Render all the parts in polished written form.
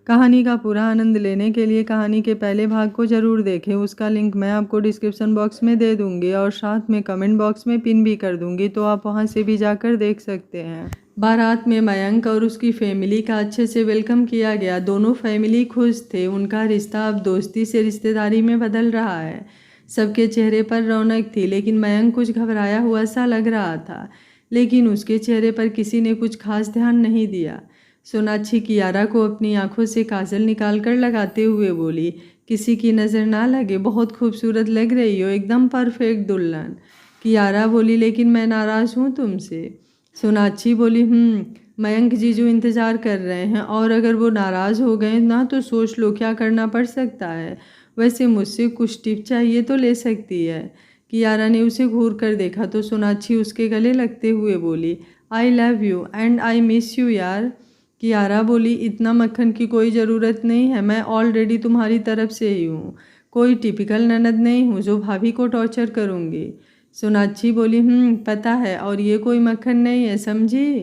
कहानी का पूरा आनंद लेने के लिए कहानी के पहले भाग को ज़रूर देखें। उसका लिंक मैं आपको डिस्क्रिप्शन बॉक्स में दे दूंगी और साथ में कमेंट बॉक्स में पिन भी कर दूंगी, तो आप वहां से भी जाकर देख सकते हैं। बारात में मयंक और उसकी फैमिली का अच्छे से वेलकम किया गया। दोनों फैमिली खुश थे। उनका रिश्ता अब दोस्ती से रिश्तेदारी में बदल रहा है। सबके चेहरे पर रौनक थी, लेकिन मयंक कुछ घबराया हुआ सा लग रहा था। लेकिन उसके चेहरे पर किसी ने कुछ खास ध्यान नहीं दिया। सोनाक्षी कियारा को अपनी आंखों से काजल निकालकर लगाते हुए बोली, किसी की नज़र ना लगे, बहुत खूबसूरत लग रही हो, एकदम परफेक्ट दुल्हन। कियारा बोली, लेकिन मैं नाराज़ हूँ तुमसे। सोनाक्षी बोली, मयंक जीजू इंतज़ार कर रहे हैं, और अगर वो नाराज़ हो गए ना तो सोच लो क्या करना पड़ सकता है। वैसे मुझसे कुछ टिप चाहिए तो ले सकती है। कियारा ने उसे घूर कर देखा तो सोनाक्षी उसके गले लगते हुए बोली, I love you and I miss you यार। कियारा बोली, इतना मक्खन की कोई ज़रूरत नहीं है, मैं ऑलरेडी तुम्हारी तरफ से ही हूँ। कोई टिपिकल ननद नहीं हूँ जो भाभी को टॉर्चर करूँगी। सोनाक्षी बोली, पता है, और ये कोई मक्खन नहीं है, समझी।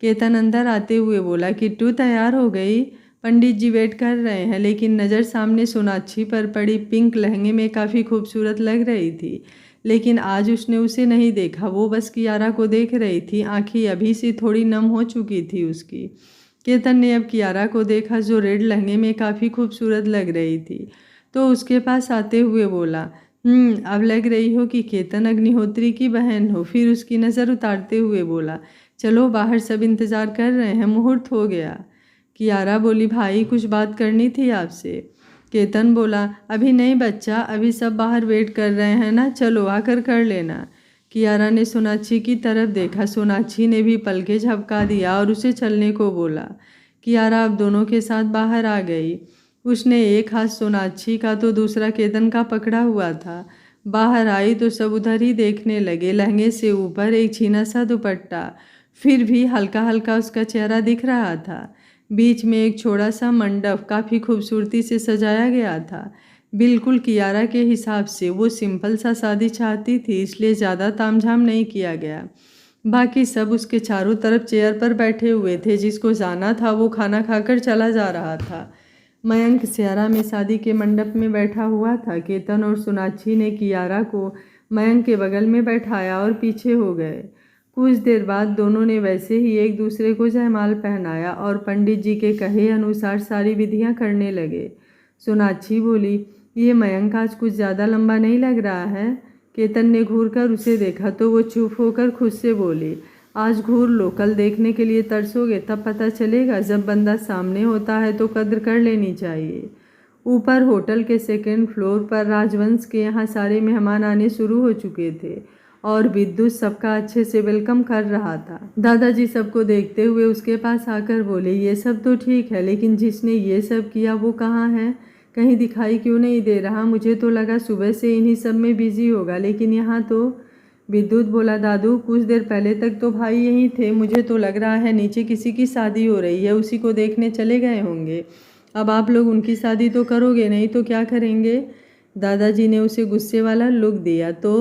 केतन अंदर आते हुए बोला, किट्टू तैयार हो गई, पंडित जी वेट कर रहे हैं। लेकिन नज़र सामने सोनाक्षी पर पड़ी। पिंक लहंगे में काफ़ी खूबसूरत लग रही थी, लेकिन आज उसने उसे नहीं देखा। वो बस कियारा को देख रही थी। आँखें अभी से थोड़ी नम हो चुकी थी उसकी। केतन ने अब कियारा को देखा, जो रेड लहंगे में काफ़ी खूबसूरत लग रही थी, तो उसके पास आते हुए बोला, अब लग रही हो कि केतन अग्निहोत्री की बहन हो। फिर उसकी नज़र उतारते हुए बोला, चलो बाहर, सब इंतज़ार कर रहे हैं, मुहूर्त हो गया। कियारा बोली, भाई कुछ बात करनी थी आपसे। केतन बोला, अभी नहीं बच्चा, अभी सब बाहर वेट कर रहे हैं ना, चलो आकर कर लेना। कियारा ने सोनाक्षी की तरफ देखा। सोनाक्षी ने भी पलके झपका दिया और उसे चलने को बोला। कियारा अब दोनों के साथ बाहर आ गई। उसने एक हाथ सोनाक्षी का तो दूसरा केतन का पकड़ा हुआ था। बाहर आई तो सब उधर ही देखने लगे। लहंगे से ऊपर एक छीना सा दुपट्टा, फिर भी हल्का हल्का उसका चेहरा दिख रहा था। बीच में एक छोटा सा मंडप काफ़ी खूबसूरती से सजाया गया था। बिल्कुल कियारा के हिसाब से। वो सिंपल सा शादी चाहती थी, इसलिए ज़्यादा तामझाम नहीं किया गया। बाकी सब उसके चारों तरफ चेयर पर बैठे हुए थे। जिसको जाना था वो खाना खाकर चला जा रहा था। मयंक सियारा में शादी के मंडप में बैठा हुआ था। केतन और सोनाक्षी ने कियारा को मयंक के बगल में बैठाया और पीछे हो गए। कुछ देर बाद दोनों ने वैसे ही एक दूसरे को जयमाल पहनाया और पंडित जी के कहे अनुसार सारी विधियां करने लगे। सोनाक्षी बोली, ये मयंक आज कुछ ज़्यादा लंबा नहीं लग रहा है। केतन ने घूर कर उसे देखा तो वो चुप होकर खुद से बोली, आज घूर लो, कल देखने के लिए तरसोगे, तब पता चलेगा। जब बंदा सामने होता है तो कद्र कर लेनी चाहिए। ऊपर होटल के सेकेंड फ्लोर पर राजवंश के यहाँ सारे मेहमान आने शुरू हो चुके थे और विद्युत सबका अच्छे से वेलकम कर रहा था। दादाजी सबको देखते हुए उसके पास आकर बोले, ये सब तो ठीक है, लेकिन जिसने ये सब किया वो कहाँ है? कहीं दिखाई क्यों नहीं दे रहा? मुझे तो लगा सुबह से इन्हीं सब में बिजी होगा, लेकिन यहाँ तो। विद्युत बोला, दादू कुछ देर पहले तक तो भाई यहीं थे, मुझे तो लग रहा है नीचे किसी की शादी हो रही है, उसी को देखने चले गए होंगे। अब आप लोग उनकी शादी तो करोगे नहीं तो क्या करेंगे? दादाजी ने उसे गुस्से वाला लुक दिया तो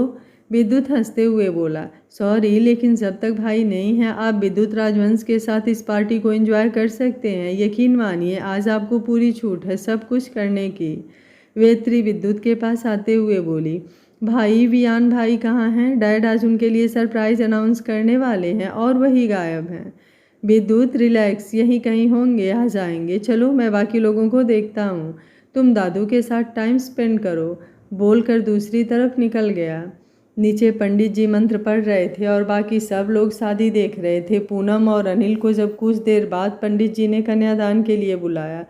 विद्युत हंसते हुए बोला, सॉरी, लेकिन जब तक भाई नहीं है आप विद्युत राजवंश के साथ इस पार्टी को एंजॉय कर सकते हैं। यकीन मानिए आज आपको पूरी छूट है सब कुछ करने की। वेत्री विद्युत के पास आते हुए बोली, भाई वियान भाई कहाँ हैं? डैड आज उनके लिए सरप्राइज अनाउंस करने वाले हैं और वही गायब हैं। विद्युत, रिलैक्स, यहीं कहीं होंगे, आ जाएंगे। चलो मैं बाकी लोगों को देखता हूँ, तुम दादू के साथ टाइम स्पेंड करो, बोलकर दूसरी तरफ निकल गया। नीचे पंडित जी मंत्र पढ़ रहे थे और बाकी सब लोग शादी देख रहे थे। पूनम और अनिल को जब कुछ देर बाद पंडित जी ने कन्यादान के लिए बुलाया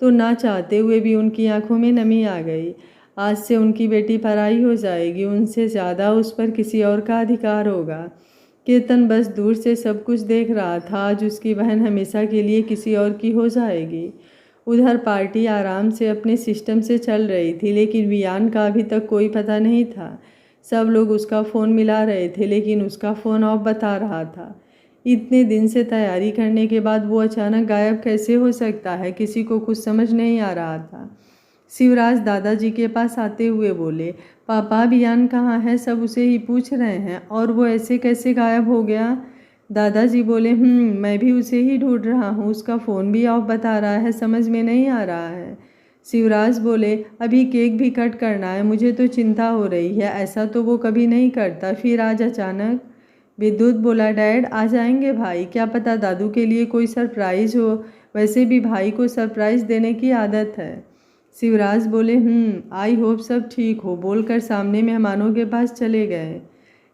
तो ना चाहते हुए भी उनकी आंखों में नमी आ गई। आज से उनकी बेटी पराई हो जाएगी, उनसे ज़्यादा उस पर किसी और का अधिकार होगा। केतन बस दूर से सब कुछ देख रहा था। आज उसकी बहन हमेशा के लिए किसी और की हो जाएगी। उधर पार्टी आराम से अपने सिस्टम से चल रही थी, लेकिन वियान का अभी तक कोई पता नहीं था। सब लोग उसका फ़ोन मिला रहे थे, लेकिन उसका फ़ोन ऑफ बता रहा था। इतने दिन से तैयारी करने के बाद वो अचानक गायब कैसे हो सकता है? किसी को कुछ समझ नहीं आ रहा था। शिवराज दादाजी के पास आते हुए बोले, पापा वियान कहाँ है? सब उसे ही पूछ रहे हैं और वो ऐसे कैसे गायब हो गया? दादाजी बोले मैं भी उसे ही ढूंढ रहा हूँ, उसका फ़ोन भी ऑफ बता रहा है, समझ में नहीं आ रहा है। शिवराज बोले अभी केक भी कट करना है, मुझे तो चिंता हो रही है, ऐसा तो वो कभी नहीं करता, फिर आज अचानक। विद्युत बोला डैड आ जाएंगे भाई, क्या पता दादू के लिए कोई सरप्राइज़ हो, वैसे भी भाई को सरप्राइज़ देने की आदत है। शिवराज बोले आई होप सब ठीक हो, बोलकर सामने मेहमानों के पास चले गए।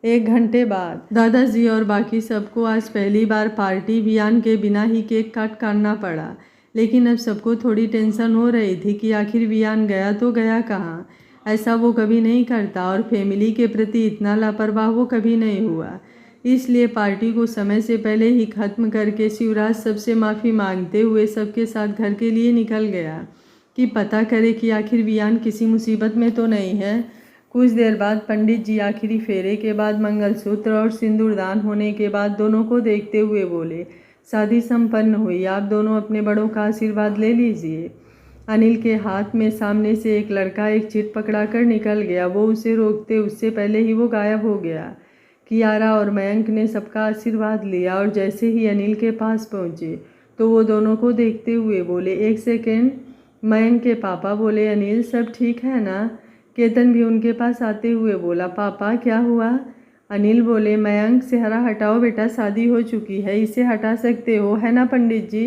1 घंटे बाद दादाजी और बाकी सबको आज पहली बार पार्टी वियान के बिना ही केक काटना पड़ा, लेकिन अब सबको थोड़ी टेंशन हो रही थी कि आखिर वियान गया तो गया कहाँ। ऐसा वो कभी नहीं करता और फैमिली के प्रति इतना लापरवाह वो कभी नहीं हुआ। इसलिए पार्टी को समय से पहले ही ख़त्म करके शिवराज सबसे माफ़ी मांगते हुए सबके साथ घर के लिए निकल गया कि पता करे कि आखिर वियान किसी मुसीबत में तो नहीं है। कुछ देर बाद पंडित जी आखिरी फेरे के बाद मंगलसूत्र और सिंदूरदान होने के बाद दोनों को देखते हुए बोले शादी संपन्न हुई, आप दोनों अपने बड़ों का आशीर्वाद ले लीजिए। अनिल के हाथ में सामने से एक लड़का एक चिट पकड़ा कर निकल गया, वो उसे रोकते उससे पहले ही वो गायब हो गया। कियारा और मयंक ने सबका आशीर्वाद लिया और जैसे ही अनिल के पास पहुँचे तो वो दोनों को देखते हुए बोले 1 सेकेंड। मयंक के पापा बोले अनिल सब ठीक है ना। केतन भी उनके पास आते हुए बोला पापा क्या हुआ। अनिल बोले मयंक सेहरा हटाओ बेटा, शादी हो चुकी है, इसे हटा सकते हो है ना पंडित जी।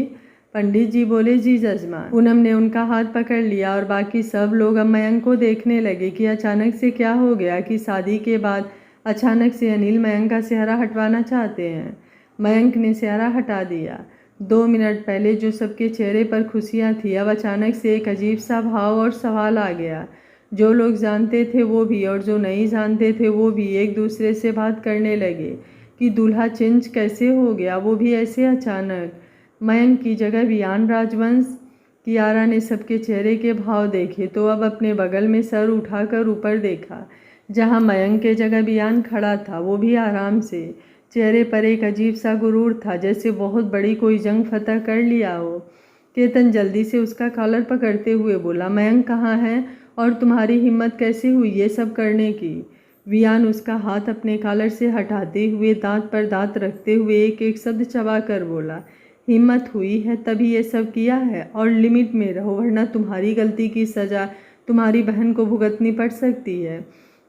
पंडित जी बोले जी जजमान। पूनम ने उनका हाथ पकड़ लिया और बाकी सब लोग अब मयंक को देखने लगे कि अचानक से क्या हो गया कि शादी के बाद अचानक से अनिल मयंक का सेहरा हटवाना चाहते हैं। मयंक ने सेहरा हटा दिया। 2 मिनट पहले जो सबके चेहरे पर खुशियाँ थी, अब अचानक से एक अजीब सा भाव और सवाल आ गया। जो लोग जानते थे वो भी और जो नहीं जानते थे वो भी एक दूसरे से बात करने लगे कि दूल्हा चेंज कैसे हो गया, वो भी ऐसे अचानक। मयंक की जगह वियान राजवंश। कियारा ने सबके चेहरे के भाव देखे तो अब अपने बगल में सर उठाकर ऊपर देखा जहां मयंक के जगह वियान खड़ा था, वो भी आराम से। चेहरे पर एक अजीब सा गुरूर था, जैसे बहुत बड़ी कोई जंग फतह कर लिया हो। केतन जल्दी से उसका कॉलर पकड़ते हुए बोला मयंक कहाँ है और तुम्हारी हिम्मत कैसे हुई ये सब करने की। वियान उसका हाथ अपने कॉलर से हटाते हुए दांत पर दांत रखते हुए एक एक शब्द चबा कर बोला हिम्मत हुई है तभी ये सब किया है, और लिमिट में रहो वरना तुम्हारी गलती की सज़ा तुम्हारी बहन को भुगतनी पड़ सकती है।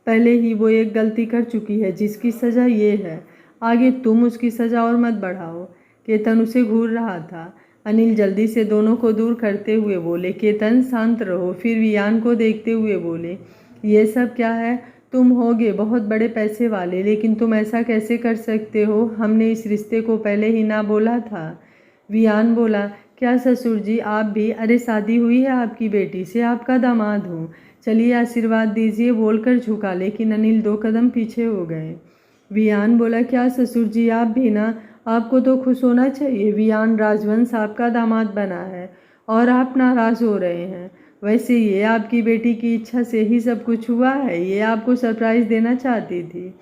पहले ही वो एक गलती कर चुकी है जिसकी सज़ा ये है, आगे तुम उसकी सज़ा और मत बढ़ाओ। केतन उसे घूर रहा था। अनिल जल्दी से दोनों को दूर करते हुए बोले केतन शांत रहो। फिर वियान को देखते हुए बोले ये सब क्या है, तुम होगे बहुत बड़े पैसे वाले, लेकिन तुम ऐसा कैसे कर सकते हो, हमने इस रिश्ते को पहले ही ना बोला था। वियान बोला क्या ससुर जी आप भी, अरे शादी हुई है आपकी बेटी से, आपका दामाद हूँ, चलिए आशीर्वाद दीजिए बोलकर झुका, लेकिन अनिल 2 कदम पीछे हो गए। वियान बोला क्या ससुर जी आप भी ना, आपको तो खुश होना चाहिए, वियान राजवंश आपका दामाद बना है और आप नाराज़ हो रहे हैं। वैसे ये आपकी बेटी की इच्छा से ही सब कुछ हुआ है, ये आपको सरप्राइज़ देना चाहती थी।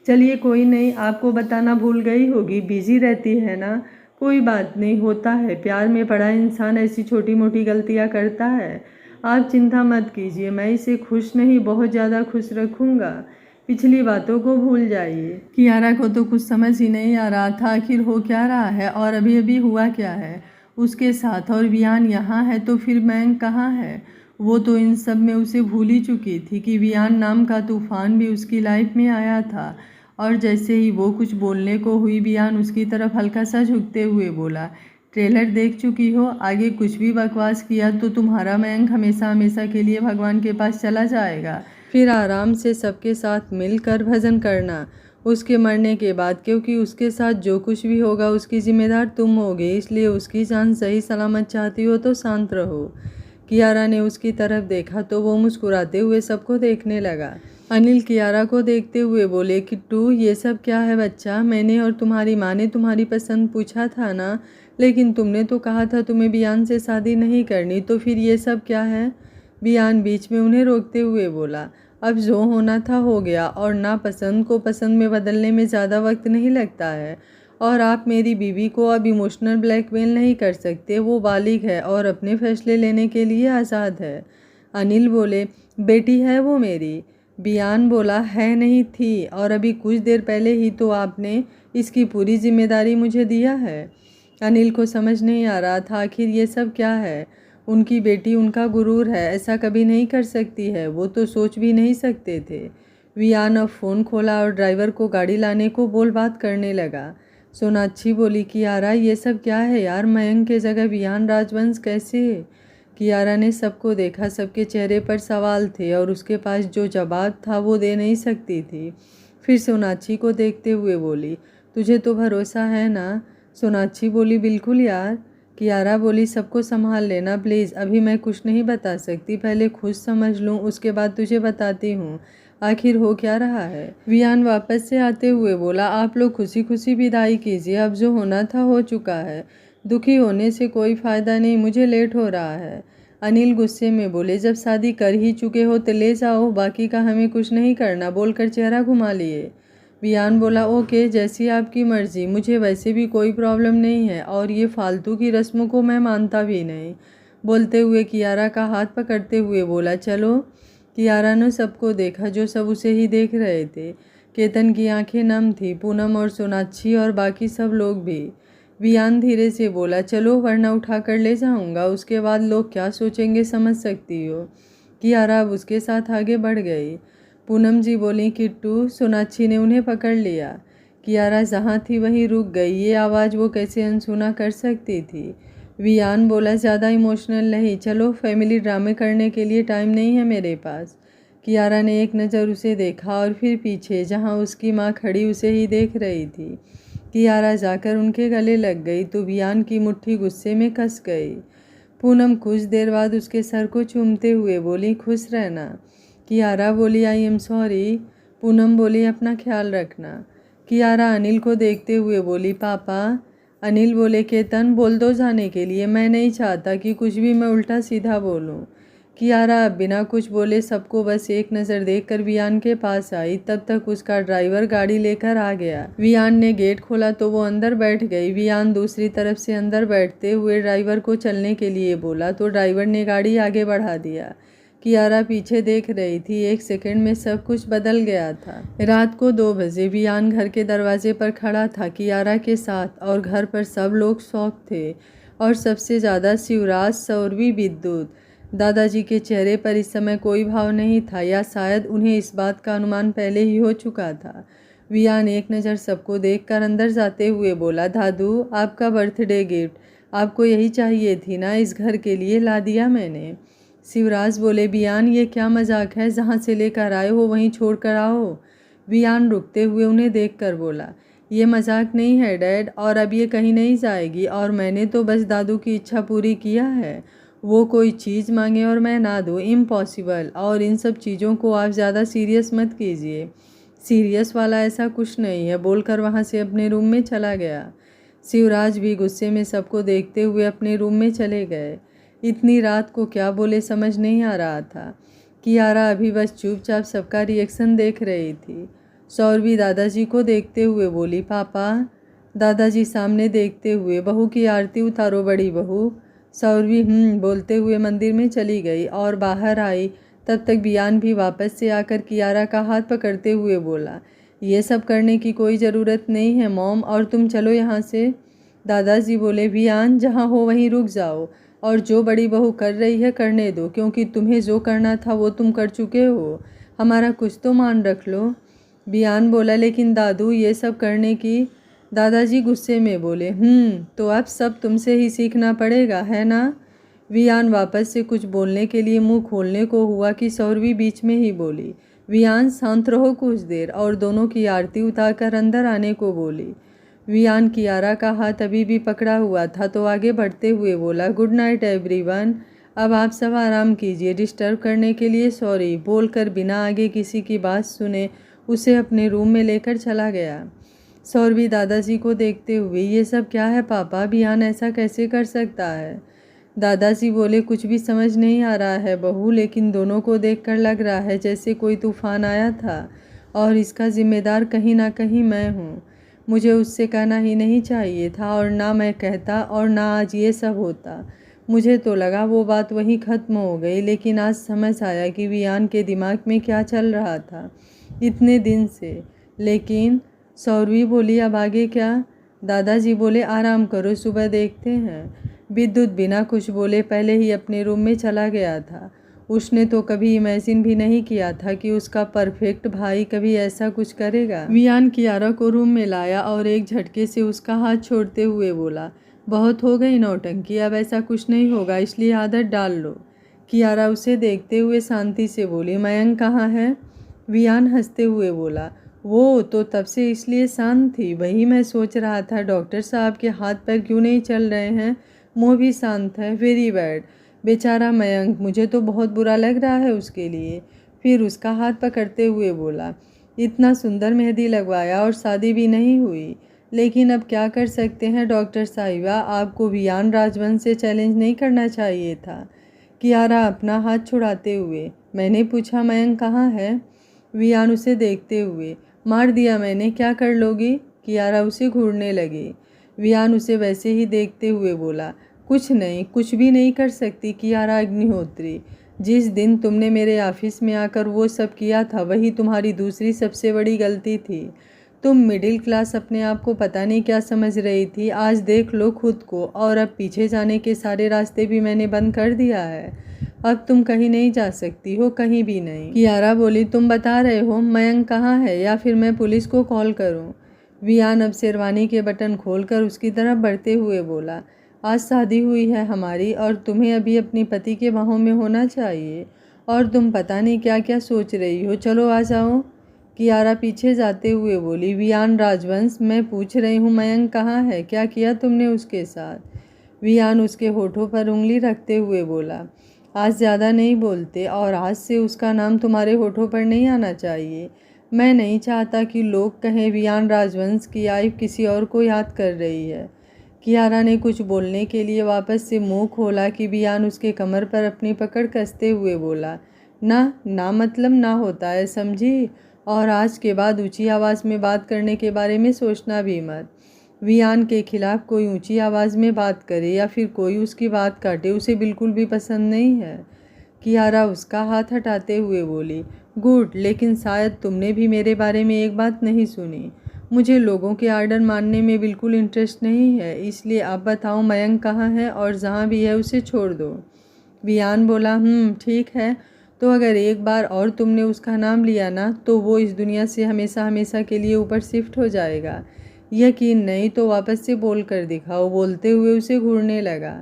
चलिए कोई नहीं, आपको बताना भूल गई होगी, बिजी रहती है ना, कोई बात नहीं, होता है, प्यार में पड़ा इंसान ऐसी छोटी मोटी गलतियाँ करता है। आप चिंता मत कीजिए, मैं इसे खुश नहीं बहुत ज़्यादा खुश रखूँगा, पिछली बातों को भूल जाइए। कियारा को तो कुछ समझ ही नहीं आ रहा था आखिर हो क्या रहा है और अभी अभी हुआ क्या है उसके साथ, और वियान यहाँ है तो फिर मयंक कहाँ है। वो तो इन सब में उसे भूल ही चुकी थी कि वियान नाम का तूफान भी उसकी लाइफ में आया था। और जैसे ही वो कुछ बोलने को हुई वियान उसकी तरफ हल्का सा झुकते हुए बोला ट्रेलर देख चुकी हो, आगे कुछ भी बकवास किया तो तुम्हारा मयंक हमेशा हमेशा के लिए भगवान के पास चला जाएगा, फिर आराम से सबके साथ मिलकर भजन करना उसके मरने के बाद, क्योंकि उसके साथ जो कुछ भी होगा उसकी जिम्मेदार तुम होगे, इसलिए उसकी जान सही सलामत चाहती हो तो शांत रहो। कियारा ने उसकी तरफ देखा तो वो मुस्कुराते हुए सबको देखने लगा। अनिल कियारा को देखते हुए बोले किट्टू ये सब क्या है बच्चा, मैंने और तुम्हारी माँ ने तुम्हारी पसंद पूछा था ना, लेकिन तुमने तो कहा था तुम्हें वियान से शादी नहीं करनी, तो फिर ये सब क्या है। वियान बीच में उन्हें रोकते हुए बोला अब जो होना था हो गया, और नापसंद को पसंद में बदलने में ज़्यादा वक्त नहीं लगता है, और आप मेरी बीवी को अब इमोशनल ब्लैकमेल नहीं कर सकते, वो बालिग है और अपने फैसले लेने के लिए आज़ाद है। अनिल बोले बेटी है वो मेरी, बियान बोला, है नहीं थी, और अभी कुछ देर पहले ही तो आपने इसकी पूरी जिम्मेदारी मुझे दिया है। अनिल को समझ नहीं आ रहा था आखिर ये सब क्या है। उनकी बेटी उनका गुरूर है, ऐसा कभी नहीं कर सकती है, वो तो सोच भी नहीं सकते थे। वियान अब फ़ोन खोला और ड्राइवर को गाड़ी लाने को बोल बात करने लगा। सोनाक्षी बोली, कियारा ये सब क्या है यार, मयंक के जगह वियान राजवंश कैसे? कियारा ने सबको देखा, सबके चेहरे पर सवाल थे और उसके पास जो जवाब था वो दे नहीं सकती थी। फिर सोनाक्षी को देखते हुए बोली, तुझे तो भरोसा है ना? सोनाक्षी बोली, बिल्कुल यार। कियारा बोली, सबको संभाल लेना प्लीज़, अभी मैं कुछ नहीं बता सकती, पहले खुद समझ लूँ उसके बाद तुझे बताती हूँ आखिर हो क्या रहा है। वियान वापस से आते हुए बोला, आप लोग खुशी खुशी विदाई कीजिए, अब जो होना था हो चुका है, दुखी होने से कोई फ़ायदा नहीं, मुझे लेट हो रहा है। अनिल गुस्से में बोले, जब शादी कर ही चुके हो तो ले जाओ, बाकी का हमें कुछ नहीं करना, बोलकर चेहरा घुमा लिए। वियान बोला, ओके जैसी आपकी मर्ज़ी, मुझे वैसे भी कोई प्रॉब्लम नहीं है और ये फालतू की रस्मों को मैं मानता भी नहीं। बोलते हुए कियारा का हाथ पकड़ते हुए बोला, चलो। कियारा ने सबको देखा जो सब उसे ही देख रहे थे। केतन की आंखें नम थी, पूनम और सोनाक्षी और बाकी सब लोग भी। वियान धीरे से बोला, चलो वरना उठा कर ले जाऊंगा, उसके बाद लोग क्या सोचेंगे समझ सकती हो। कियारा अब उसके साथ आगे बढ़ गई। पूनम जी बोली, किट्टू। सोनाक्षी ने उन्हें पकड़ लिया। कियारा जहाँ थी वहीं रुक गई, ये आवाज़ वो कैसे अनसुना कर सकती थी। वियान बोला, ज़्यादा इमोशनल नहीं, चलो फैमिली ड्रामे करने के लिए टाइम नहीं है मेरे पास। कियारा ने एक नज़र उसे देखा और फिर पीछे जहाँ उसकी माँ खड़ी उसे ही देख रही थी। कियारा जाकर उनके गले लग गई तो वियान की मुट्ठी गुस्से में कस गई। पूनम कुछ देर बाद उसके सर को चूमते हुए बोली, खुश रहना। कियारा बोली, आई एम सॉरी। पूनम बोली, अपना ख्याल रखना। कियारा अनिल को देखते हुए बोली, पापा। अनिल बोले, केतन बोल दो जाने के लिए, मैं नहीं चाहता कि कुछ भी मैं उल्टा सीधा बोलूं। कियारा अब बिना कुछ बोले सबको बस एक नज़र देखकर वियान के पास आई, तब तक उसका ड्राइवर गाड़ी लेकर आ गया। वियान ने गेट खोला तो वो अंदर बैठ गई। वियान दूसरी तरफ से अंदर बैठते हुए ड्राइवर को चलने के लिए बोला तो ड्राइवर ने गाड़ी आगे बढ़ा दिया। कियारा पीछे देख रही थी, एक सेकंड में सब कुछ बदल गया था। रात को 2 बजे वियान घर के दरवाजे पर खड़ा था कियारा के साथ और घर पर सब लोग शॉक थे और सबसे ज़्यादा शिवराज, सौरवी, विद्युत। दादाजी के चेहरे पर इस समय कोई भाव नहीं था, या शायद उन्हें इस बात का अनुमान पहले ही हो चुका था। वियान एक नज़र सबको देखकर अंदर जाते हुए बोला, दादू आपका बर्थडे गिफ्ट, आपको यही चाहिए थी ना, इस घर के लिए ला दिया मैंने। शिवराज बोले, वियान ये क्या मजाक है, जहाँ से लेकर आए हो वहीं छोड़ कर आओ। वियान रुकते हुए उन्हें देखकर बोला, ये मजाक नहीं है डैड, और अब ये कहीं नहीं जाएगी, और मैंने तो बस दादू की इच्छा पूरी किया है, वो कोई चीज़ मांगे और मैं ना दूँ, इम्पॉसिबल। और इन सब चीज़ों को आप ज़्यादा सीरियस मत कीजिए, सीरियस वाला ऐसा कुछ नहीं है, बोलकर वहाँ से अपने रूम में चला गया। शिवराज भी गुस्से में सबको देखते हुए अपने रूम में चले गए। इतनी रात को क्या बोले समझ नहीं आ रहा था। कियारा अभी बस चुपचाप सबका रिएक्शन देख रही थी। सौरवी दादाजी को देखते हुए बोली, पापा। दादाजी सामने देखते हुए, बहू की आरती उतारो बड़ी बहू। सौरवी बोलते हुए मंदिर में चली गई और बाहर आई तब तक वियान भी वापस से आकर कियारा का हाथ पकड़ते हुए बोला, ये सब करने की कोई ज़रूरत नहीं है मॉम, और तुम चलो यहाँ से। दादाजी बोले, वियान जहाँ हो वहीं रुक जाओ, और जो बड़ी बहू कर रही है करने दो, क्योंकि तुम्हें जो करना था वो तुम कर चुके हो, हमारा कुछ तो मान रख लो। वियान बोला, लेकिन दादू ये सब करने की। दादाजी गुस्से में बोले, तो अब सब तुमसे ही सीखना पड़ेगा है ना। वियान वापस से कुछ बोलने के लिए मुंह खोलने को हुआ कि सौरवी बीच में ही बोली, वियान शांत रहो कुछ देर, और दोनों की आरती उतारकर अंदर आने को बोली। वियान कियारा का हाथ अभी भी पकड़ा हुआ था तो आगे बढ़ते हुए बोला, गुड नाइट एवरीवन, अब आप सब आराम कीजिए, डिस्टर्ब करने के लिए सॉरी, बोलकर बिना आगे किसी की बात सुने उसे अपने रूम में लेकर चला गया। सौरवी दादाजी को देखते हुए, ये सब क्या है पापा, वियान ऐसा कैसे कर सकता है। दादाजी बोले, कुछ भी समझ नहीं आ रहा है बहू, लेकिन दोनों को देखकर लग रहा है जैसे कोई तूफान आया था और इसका जिम्मेदार कहीं ना कहीं मैं हूँ। मुझे उससे कहना ही नहीं चाहिए था, और ना मैं कहता और ना आज ये सब होता। मुझे तो लगा वो बात वहीं ख़त्म हो गई, लेकिन आज समझ आया कि वियान के दिमाग में क्या चल रहा था इतने दिन से। लेकिन सौरवी बोली, अब आगे क्या? दादाजी बोले, आराम करो, सुबह देखते हैं। विद्युत बिना कुछ बोले पहले ही अपने रूम में चला गया था। उसने तो कभी इमेजिन भी नहीं किया था कि उसका परफेक्ट भाई कभी ऐसा कुछ करेगा। वियान कियारा को रूम में लाया और एक झटके से उसका हाथ छोड़ते हुए बोला, बहुत हो गई नौटंकी, अब ऐसा कुछ नहीं होगा, इसलिए आदत डाल लो। कियारा उसे देखते हुए शांति से बोली, मयंक कहाँ है? वियान हंसते हुए बोला, वो तो तब से इसलिए शांत थी, वही मैं सोच रहा था डॉक्टर साहब के हाथ पैर क्यों नहीं चल रहे हैं, मुँह भी शांत है। वेरी बैड, बेचारा मयंक, मुझे तो बहुत बुरा लग रहा है उसके लिए। फिर उसका हाथ पकड़ते हुए बोला, इतना सुंदर मेहंदी लगवाया और शादी भी नहीं हुई, लेकिन अब क्या कर सकते हैं डॉक्टर साहिबा, आपको वियान राजवंश से चैलेंज नहीं करना चाहिए था। कियारा अपना हाथ छुड़ाते हुए, मैंने पूछा मयंक कहाँ है? वियान उसे देखते हुए, मार दिया मैंने, क्या कर लोगी? कियारा उसे घूरने लगी। वियान उसे वैसे ही देखते हुए बोला, कुछ नहीं, कुछ भी नहीं कर सकती कियारा अग्निहोत्री। जिस दिन तुमने मेरे ऑफिस में आकर वो सब किया था वही तुम्हारी दूसरी सबसे बड़ी गलती थी। तुम मिडिल क्लास अपने आप को पता नहीं क्या समझ रही थी, आज देख लो खुद को। और अब पीछे जाने के सारे रास्ते भी मैंने बंद कर दिया है, अब तुम कहीं नहीं जा सकती हो, कहीं भी नहीं। कियारा बोली, तुम बता रहे हो मयंक कहाँ है या फिर मैं पुलिस को कॉल करूं? वियान अब शेरवानी के बटन खोलकर उसकी तरफ बढ़ते हुए बोला, आज शादी हुई है हमारी और तुम्हें अभी अपनी पति के बाहों में होना चाहिए, और तुम पता नहीं क्या क्या सोच रही हो, चलो आ जाओ। कियारा पीछे जाते हुए बोली, वियान राजवंश, मैं पूछ रही हूँ मयंक कहाँ है, क्या किया तुमने उसके साथ? वियान उसके होठों पर उंगली रखते हुए बोला, आज ज़्यादा नहीं बोलते और आज से उसका नाम तुम्हारे होठों पर नहीं आना चाहिए। मैं नहीं चाहता कि लोग कहें वियान राजवंश की वाइफ किसी और को याद कर रही है। कियारा ने कुछ बोलने के लिए वापस से मुंह खोला कि वियान उसके कमर पर अपनी पकड़ कसते हुए बोला, ना मतलब ना होता है, समझी? और आज के बाद ऊंची आवाज़ में बात करने के बारे में सोचना भी मत। वियान के खिलाफ कोई ऊंची आवाज़ में बात करे या फिर कोई उसकी बात काटे उसे बिल्कुल भी पसंद नहीं है। कियारा उसका हाथ हटाते हुए बोली, गुड, लेकिन शायद तुमने भी मेरे बारे में एक बात नहीं सुनी। मुझे लोगों के आर्डर मानने में बिल्कुल इंटरेस्ट नहीं है, इसलिए आप बताओ मयंक कहाँ है और जहाँ भी है उसे छोड़ दो। वियान बोला, ठीक है, तो अगर एक बार और तुमने उसका नाम लिया ना तो वो इस दुनिया से हमेशा हमेशा के लिए ऊपर शिफ्ट हो जाएगा। यकीन नहीं तो वापस से बोल कर दिखाओ। बोलते हुए उसे घूरने लगा।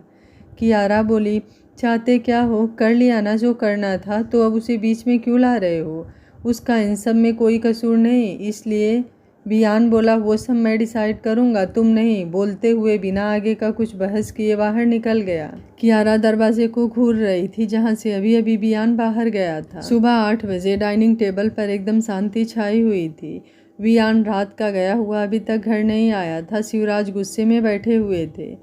कियारा बोली, चाहते क्या हो, कर लिया ना जो करना था, तो अब उसे बीच में क्यों ला रहे हो? उसका इन सब में कोई कसूर नहीं, इसलिए। वियान बोला, वो सब मैं डिसाइड करूंगा, तुम नहीं। बोलते हुए बिना आगे का कुछ बहस किए बाहर निकल गया। कियारा दरवाजे को घूर रही थी जहां से अभी अभी वियान बाहर गया था। सुबह 8 बजे डाइनिंग टेबल पर एकदम शांति छाई हुई थी। वियान रात का गया हुआ अभी तक घर नहीं आया था। शिवराज गुस्से में बैठे हुए थे।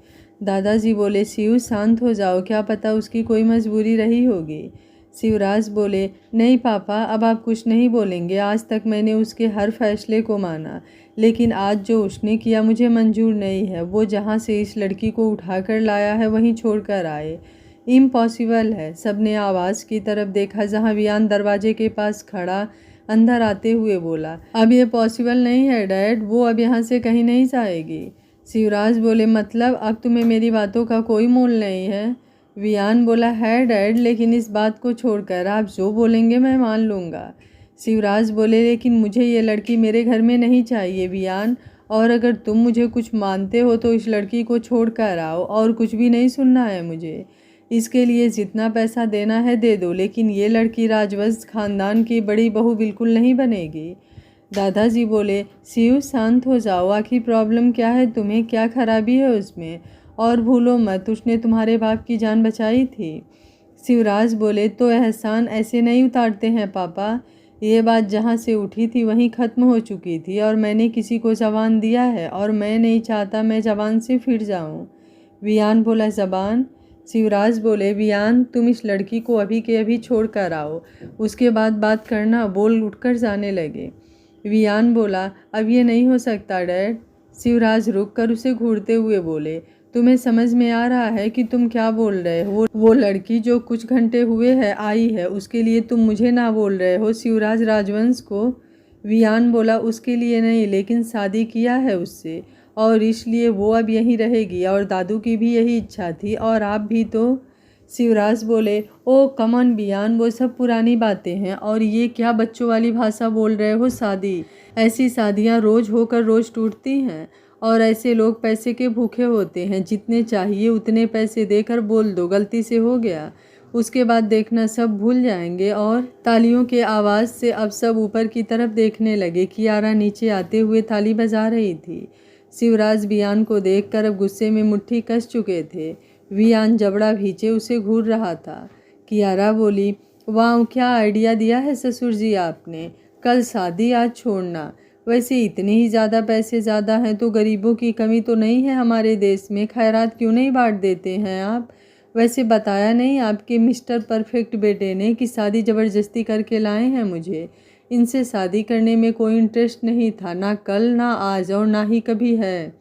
दादाजी बोले, शिव शांत हो जाओ, क्या पता उसकी कोई मजबूरी रही होगी। शिवराज बोले, नहीं पापा, अब आप कुछ नहीं बोलेंगे। आज तक मैंने उसके हर फैसले को माना, लेकिन आज जो उसने किया मुझे मंजूर नहीं है। वो जहाँ से इस लड़की को उठाकर लाया है वहीं छोड़कर आए, इम्पॉसिबल है। सबने आवाज़ की तरफ देखा जहाँ वियान दरवाजे के पास खड़ा अंदर आते हुए बोला, अब ये पॉसिबल नहीं है डैड, वो अब यहाँ से कहीं नहीं जाएगी। शिवराज बोले, मतलब अब तुम्हें मेरी बातों का कोई मोल नहीं है? वियान बोला, है डैड, लेकिन इस बात को छोड़कर आप जो बोलेंगे मैं मान लूँगा। शिवराज बोले, लेकिन मुझे ये लड़की मेरे घर में नहीं चाहिए वियान, और अगर तुम मुझे कुछ मानते हो तो इस लड़की को छोड़ कर आओ, और कुछ भी नहीं सुनना है मुझे। इसके लिए जितना पैसा देना है दे दो, लेकिन ये लड़की राजवंश खानदान की बड़ी बहू बिल्कुल नहीं बनेगी। दादाजी बोले, शिव शांत हो जाओ, आखिर प्रॉब्लम क्या है तुम्हें, क्या खराबी है उसमें? और भूलो मत, उसने तुम्हारे बाप की जान बचाई थी। शिवराज बोले, तो एहसान ऐसे नहीं उतारते हैं पापा। ये बात जहाँ से उठी थी वहीं ख़त्म हो चुकी थी, और मैंने किसी को जबान दिया है और मैं नहीं चाहता मैं जबान से फिर जाऊँ। वियान बोला, जबान? शिवराज बोले, वियान, तुम इस लड़की को अभी के अभी छोड़ कर आओ, उसके बाद बात करना। बोल उठकर जाने लगे। वियान बोला, अब ये नहीं हो सकता डैड। शिवराज रुक कर उसे घूरते हुए बोले, तुम्हें समझ में आ रहा है कि तुम क्या बोल रहे हो? वो लड़की जो कुछ घंटे हुए है आई है, उसके लिए तुम मुझे ना बोल रहे हो? शिवराज राजवंश को? वियान बोला, उसके लिए नहीं, लेकिन शादी किया है उससे और इसलिए वो अब यहीं रहेगी और दादू की भी यही इच्छा थी और आप भी तो। शिवराज बोले, ओ कमन वियान, वो सब पुरानी बातें हैं और ये क्या बच्चों वाली भाषा बोल रहे हो? शादी, ऐसी शादियाँ रोज़ होकर रोज़ टूटती हैं और ऐसे लोग पैसे के भूखे होते हैं। जितने चाहिए उतने पैसे देकर बोल दो गलती से हो गया, उसके बाद देखना सब भूल जाएंगे। और तालियों के आवाज़ से अब सब ऊपर की तरफ देखने लगे। कियारा नीचे आते हुए ताली बजा रही थी। शिवराज वियान को देखकर अब गुस्से में मुट्ठी कस चुके थे। वियान जबड़ा भींचे उसे घूर रहा था। कियारा बोली, वाह, क्या आइडिया दिया है ससुर जी आपने। कल शादी, आज छोड़ना। वैसे इतने ही ज़्यादा पैसे ज़्यादा हैं तो गरीबों की कमी तो नहीं है हमारे देश में, खैरात क्यों नहीं बांट देते हैं आप? वैसे बताया नहीं आपके मिस्टर परफेक्ट बेटे ने कि शादी ज़बरदस्ती करके लाए हैं मुझे। इनसे शादी करने में कोई इंटरेस्ट नहीं था, ना कल ना आज और ना ही कभी है।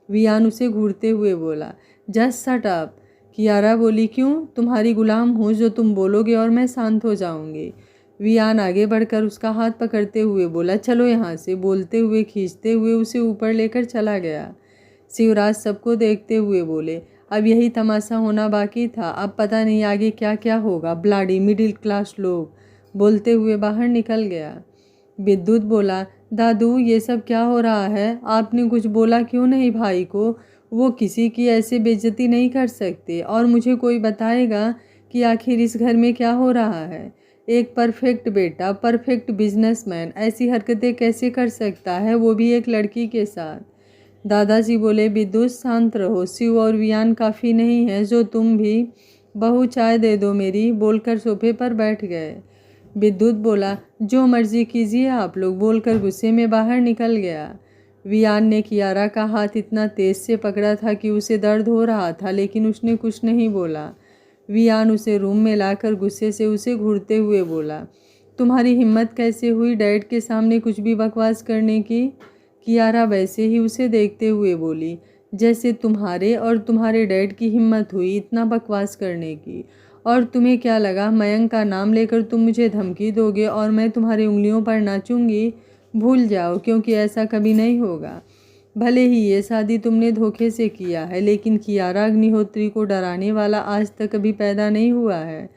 वियान उसे घूरते हुए बोला, जस्ट शट अप। कियारा बोली, क्यों? तुम्हारी गुलाम हूँ, जो तुम बोलोगे और मैं शांत हो जाऊँगी। वियान आगे बढ़कर उसका हाथ पकड़ते हुए बोला, चलो यहाँ से। बोलते हुए खींचते हुए उसे ऊपर लेकर चला गया। शिवराज सबको देखते हुए बोले, अब यही तमाशा होना बाकी था, अब पता नहीं आगे क्या क्या होगा। ब्लाडी मिडिल क्लास लोग। बोलते हुए बाहर निकल गया। विद्युत बोला, दादू ये सब क्या हो रहा है? आपने कुछ बोला क्यों नहीं भाई को? वो किसी की ऐसे बेइज्जती नहीं कर सकते और मुझे कोई बताएगा कि आखिर इस घर में क्या हो रहा है। एक परफेक्ट बेटा, परफेक्ट बिजनेसमैन ऐसी हरकतें कैसे कर सकता है, वो भी एक लड़की के साथ? दादाजी बोले, विद्युत शांत रहो, शिव और वियान काफ़ी नहीं है जो तुम भी। बहू चाय दे दो मेरी, बोलकर सोफे पर बैठ गए। विद्युत बोला, जो मर्जी कीजिए आप लोग, बोलकर गुस्से में बाहर निकल गया। वियान ने कियारा का हाथ इतना तेज से पकड़ा था कि उसे दर्द हो रहा था, लेकिन उसने कुछ नहीं बोला। वियान उसे रूम में लाकर गुस्से से उसे घूरते हुए बोला, तुम्हारी हिम्मत कैसे हुई डैड के सामने कुछ भी बकवास करने की? कियारा वैसे ही उसे देखते हुए बोली, जैसे तुम्हारे और तुम्हारे डैड की हिम्मत हुई इतना बकवास करने की। और तुम्हें क्या लगा मयंक का नाम लेकर तुम मुझे धमकी दोगे और मैं तुम्हारी उंगलियों पर नाचूंगी? भूल जाओ, क्योंकि ऐसा कभी नहीं होगा। भले ही ये शादी तुमने धोखे से किया है, लेकिन कियारा अग्निहोत्री को डराने वाला आज तक कभी पैदा नहीं हुआ है।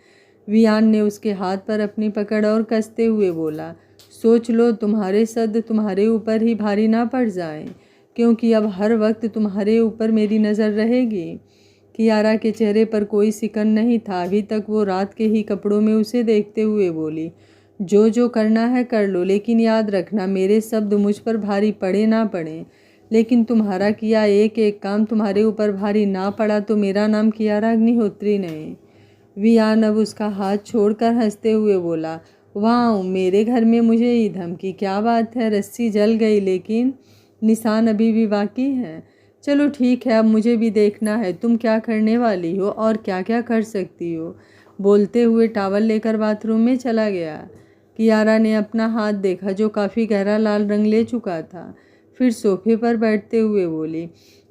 वियान ने उसके हाथ पर अपनी पकड़ और कसते हुए बोला, सोच लो तुम्हारे सद तुम्हारे ऊपर ही भारी ना पड़ जाए, क्योंकि अब हर वक्त तुम्हारे ऊपर मेरी नज़र रहेगी। कियारा के चेहरे पर कोई सिकन नहीं था। अभी तक वो रात के ही कपड़ों में उसे देखते हुए बोली, जो जो करना है कर लो, लेकिन याद रखना मेरे शब्द मुझ पर भारी पड़े ना पड़े। लेकिन तुम्हारा किया एक एक काम तुम्हारे ऊपर भारी ना पड़ा तो मेरा नाम कियारा अग्निहोत्री नहीं। वियान अब उसका हाथ छोड़कर हंसते हुए बोला, वाह, मेरे घर में मुझे ये धमकी, क्या बात है। रस्सी जल गई लेकिन निशान अभी भी बाकी है। चलो ठीक है, अब मुझे भी देखना है तुम क्या करने वाली हो और क्या क्या कर सकती हो। बोलते हुए टॉवल लेकर बाथरूम में चला गया। कियारा ने अपना हाथ देखा जो काफ़ी गहरा लाल रंग ले चुका था। फिर सोफे पर बैठते हुए बोली,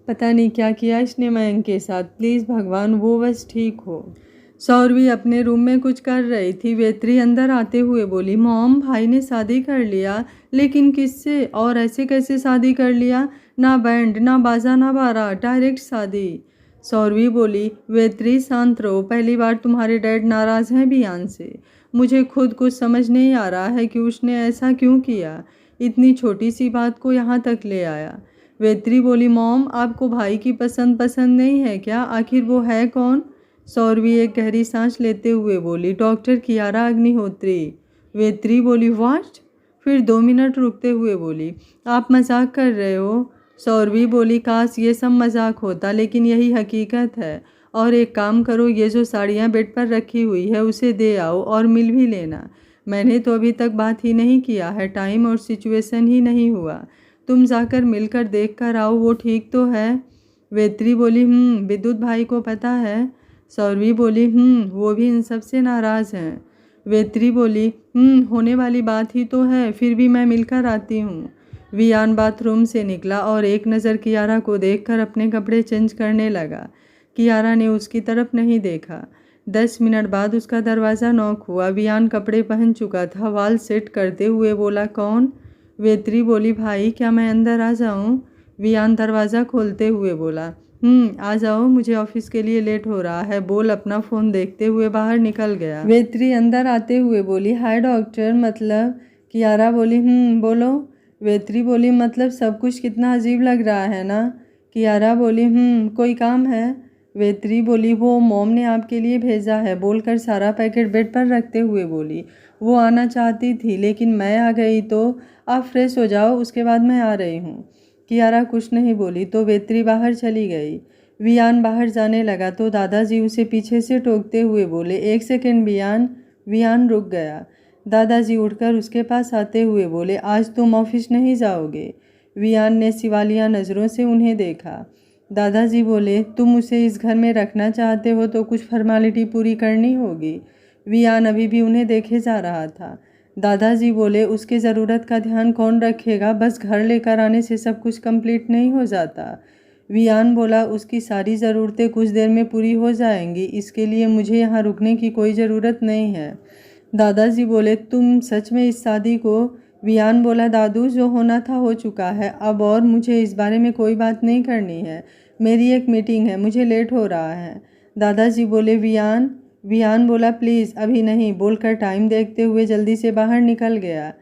पता नहीं क्या किया इसने मयंक के साथ, प्लीज़ भगवान वो बस ठीक हो। सौरवी अपने रूम में कुछ कर रही थी। वेत्री अंदर आते हुए बोली, मॉम, भाई ने शादी कर लिया। लेकिन किससे और ऐसे कैसे शादी कर लिया? ना बैंड ना बाजा ना बारात, डायरेक्ट शादी। सौरवी बोली, वेत्री शांत रहो, पहली बार तुम्हारे डैड नाराज़ हैं वियान से। मुझे खुद कुछ समझ नहीं आ रहा है कि उसने ऐसा क्यों किया, इतनी छोटी सी बात को यहाँ तक ले आया। वेत्री बोली, मॉम, आपको भाई की पसंद नहीं है क्या? आखिर वो है कौन? सौरवी एक गहरी सांस लेते हुए बोली, डॉक्टर कियारा अग्निहोत्री। वेत्री बोली, व्हाट? फिर 2 मिनट रुकते हुए बोली, आप मजाक कर रहे हो? सौरवी बोली, काश ये सब मजाक होता, लेकिन यही हकीकत है। और एक काम करो, ये जो साड़ियाँ बेड पर रखी हुई है उसे दे आओ और मिल भी लेना। मैंने तो अभी तक बात ही नहीं किया है, टाइम और सिचुएशन ही नहीं हुआ। तुम जाकर मिलकर देख कर आओ, वो ठीक तो है? वेत्री बोली, विद्युत भाई को पता है? सौरवी बोली, वो भी इन सब से नाराज़ हैं। वेत्री बोली, होने वाली बात ही तो है, फिर भी मैं मिलकर आती हूँ। वियान बाथरूम से निकला और एक नज़र कियारा को देखकर अपने कपड़े चेंज करने लगा। कियारा ने उसकी तरफ नहीं देखा। 10 मिनट बाद उसका दरवाज़ा नॉक हुआ। वियान कपड़े पहन चुका था। वाल सेट करते हुए बोला, कौन? वेत्री बोली, भाई क्या मैं अंदर आ जाऊं? वियान दरवाज़ा खोलते हुए बोला, आ जाओ, मुझे ऑफिस के लिए लेट हो रहा है, बोल अपना फ़ोन देखते हुए बाहर निकल गया। वेत्री अंदर आते हुए बोली, हाय डॉक्टर, मतलब? कियारा बोली, बोलो। वेत्री बोली, मतलब सब कुछ कितना अजीब लग रहा है ना? कियारा बोली, कोई काम है? वेत्री बोली, वो मॉम ने आपके लिए भेजा है, बोलकर सारा पैकेट बेड पर रखते हुए बोली। वो आना चाहती थी लेकिन मैं आ गई, तो आप फ्रेश हो जाओ, उसके बाद मैं आ रही हूँ। कियारा कुछ नहीं बोली तो वेत्री बाहर चली गई। वियान बाहर जाने लगा तो दादाजी उसे पीछे से टोकते हुए बोले, एक सेकेंड वियान। वियान रुक गया। दादाजी उठकर उसके पास आते हुए बोले, आज तुम ऑफिस नहीं जाओगे? वियान ने सिवालिया नज़रों से उन्हें देखा। दादाजी बोले, तुम उसे इस घर में रखना चाहते हो तो कुछ फॉर्मेलिटी पूरी करनी होगी। वियान अभी भी उन्हें देखे जा रहा था। दादाजी बोले, उसके ज़रूरत का ध्यान कौन रखेगा? बस घर लेकर आने से सब कुछ कंप्लीट नहीं हो जाता। वियान बोला, उसकी सारी ज़रूरतें कुछ देर में पूरी हो जाएंगी, इसके लिए मुझे यहाँ रुकने की कोई ज़रूरत नहीं है। दादाजी बोले, तुम सच में इस शादी को? वियान बोला, दादू, जो होना था हो चुका है अब, और मुझे इस बारे में कोई बात नहीं करनी है। मेरी एक मीटिंग है, मुझे लेट हो रहा है। दादाजी बोले, वियान? वियान बोला, प्लीज़ अभी नहीं, बोलकर टाइम देखते हुए जल्दी से बाहर निकल गया।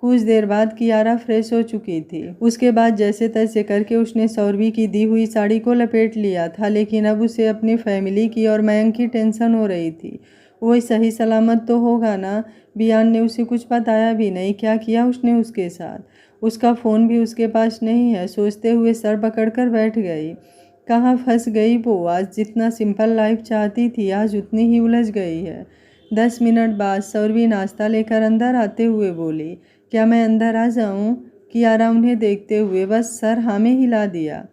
कुछ देर बाद कियारा फ्रेश हो चुकी थी। उसके बाद जैसे तैसे करके उसने सौरवी की दी हुई साड़ी को लपेट लिया था, लेकिन अब उसे अपनी फैमिली की और मयंक की टेंशन हो रही थी। वो सही सलामत तो होगा ना? वियान ने उसे कुछ बताया भी नहीं। क्या किया उसने उसके साथ? उसका फ़ोन भी उसके पास नहीं है। सोचते हुए सर पकड़कर बैठ गई। कहाँ फंस गई वो आज? जितना सिंपल लाइफ चाहती थी आज उतनी ही उलझ गई है। 10 मिनट बाद सौरवी नाश्ता लेकर अंदर आते हुए बोली, क्या मैं अंदर आ जाऊं? कियारा उन्हें देखते हुए बस सर हाँ में हिला दिया।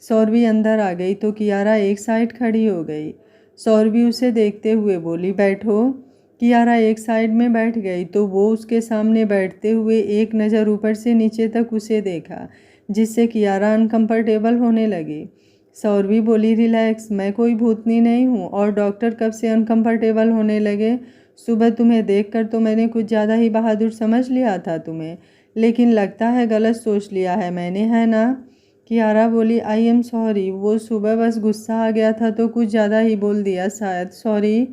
सौरवी अंदर आ गई तो कियारा एक साइड खड़ी हो गई। सौरवी उसे देखते हुए बोली, बैठो। कियारा एक साइड में बैठ गई तो वो उसके सामने बैठते हुए एक नज़र ऊपर से नीचे तक उसे देखा, जिससे कियारा अनकंफर्टेबल होने लगी। सौरवी बोली, रिलैक्स, मैं कोई भूतनी नहीं हूँ। और डॉक्टर कब से अनकंफर्टेबल होने लगे? सुबह तुम्हें देखकर तो मैंने कुछ ज़्यादा ही बहादुर समझ लिया था तुम्हें, लेकिन लगता है गलत सोच लिया है मैंने, है ना? कियारा बोली, आई एम सॉरी, वो सुबह बस गुस्सा आ गया था तो कुछ ज़्यादा ही बोल दिया शायद, सॉरी।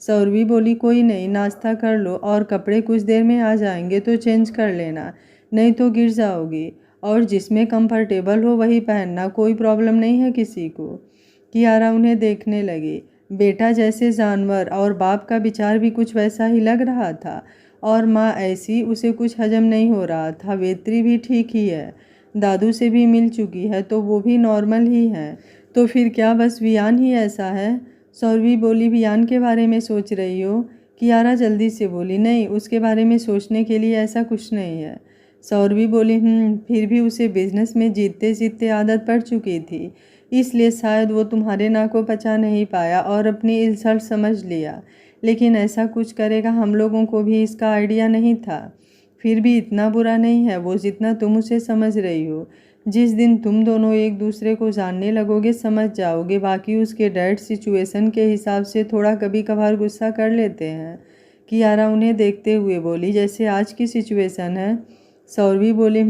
सौरवी बोली, कोई नहीं, नाश्ता कर लो और कपड़े कुछ देर में आ जाएंगे तो चेंज कर लेना, नहीं तो गिर जाओगी। और जिसमें कंफर्टेबल हो वही पहनना, कोई प्रॉब्लम नहीं है किसी को। कियारा उन्हें देखने लगी। बेटा जैसे जानवर और बाप का विचार भी कुछ वैसा ही लग रहा था, और माँ ऐसी, उसे कुछ हजम नहीं हो रहा था। वेत्री भी ठीक ही है, दादू से भी मिल चुकी है तो वो भी नॉर्मल ही है, तो फिर क्या बस वियान ही ऐसा है? सौरवी बोली, वियान के बारे में सोच रही हो? कियारा जल्दी से बोली, नहीं, उसके बारे में सोचने के लिए ऐसा कुछ नहीं है। सौरवी बोली, फिर भी उसे बिजनेस में जीतते जीतते आदत पड़ चुकी थी, इसलिए शायद वो तुम्हारे ना को पचा नहीं पाया और अपनी इंसल्ट समझ लिया, लेकिन ऐसा कुछ करेगा हम लोगों को भी इसका आइडिया नहीं था। फिर भी इतना बुरा नहीं है वो जितना तुम उसे समझ रही हो। जिस दिन तुम दोनों एक दूसरे को जानने लगोगे समझ जाओगे। बाकी उसके डैड सिचुएशन के हिसाब से थोड़ा कभी कभार गुस्सा कर लेते हैं। कियारा उन्हें देखते हुए बोली, जैसे आज की सिचुएशन है। सौरवी बोली,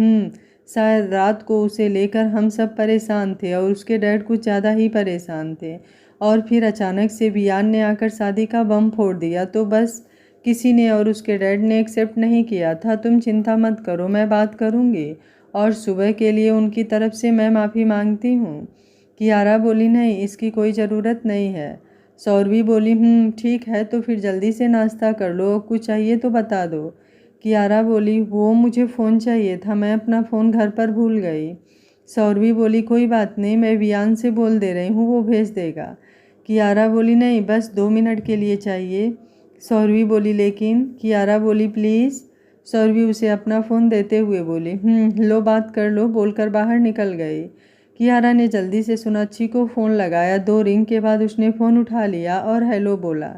शायद रात को उसे लेकर हम सब परेशान थे और उसके डैड कुछ ज़्यादा ही परेशान थे, और फिर अचानक से वियान ने आकर शादी का बम फोड़ दिया तो बस किसी ने और उसके डैड ने एक्सेप्ट नहीं किया था। तुम चिंता मत करो, मैं बात करूँगी, और सुबह के लिए उनकी तरफ से मैं माफ़ी मांगती हूँ। कियारा बोली, नहीं, इसकी कोई ज़रूरत नहीं है। सौरवी बोली, ठीक है, तो फिर जल्दी से नाश्ता कर लो, कुछ चाहिए तो बता दो। कियारा बोली, वो मुझे फ़ोन चाहिए था, मैं अपना फ़ोन घर पर भूल गई। सौरवी बोली, कोई बात नहीं, मैं वियान से बोल दे रही हूँ, वो भेज देगा। कियारा बोली, नहीं, बस 2 मिनट के लिए चाहिए। सौरवी बोली, लेकिन? कियारा बोली, प्लीज़। सौरवी उसे अपना फ़ोन देते हुए बोली, लो बात कर लो, बोलकर बाहर निकल गई। कियारा ने जल्दी से सोनाक्षी को फ़ोन लगाया। 2 रिंग के बाद उसने फ़ोन उठा लिया और हेलो बोला।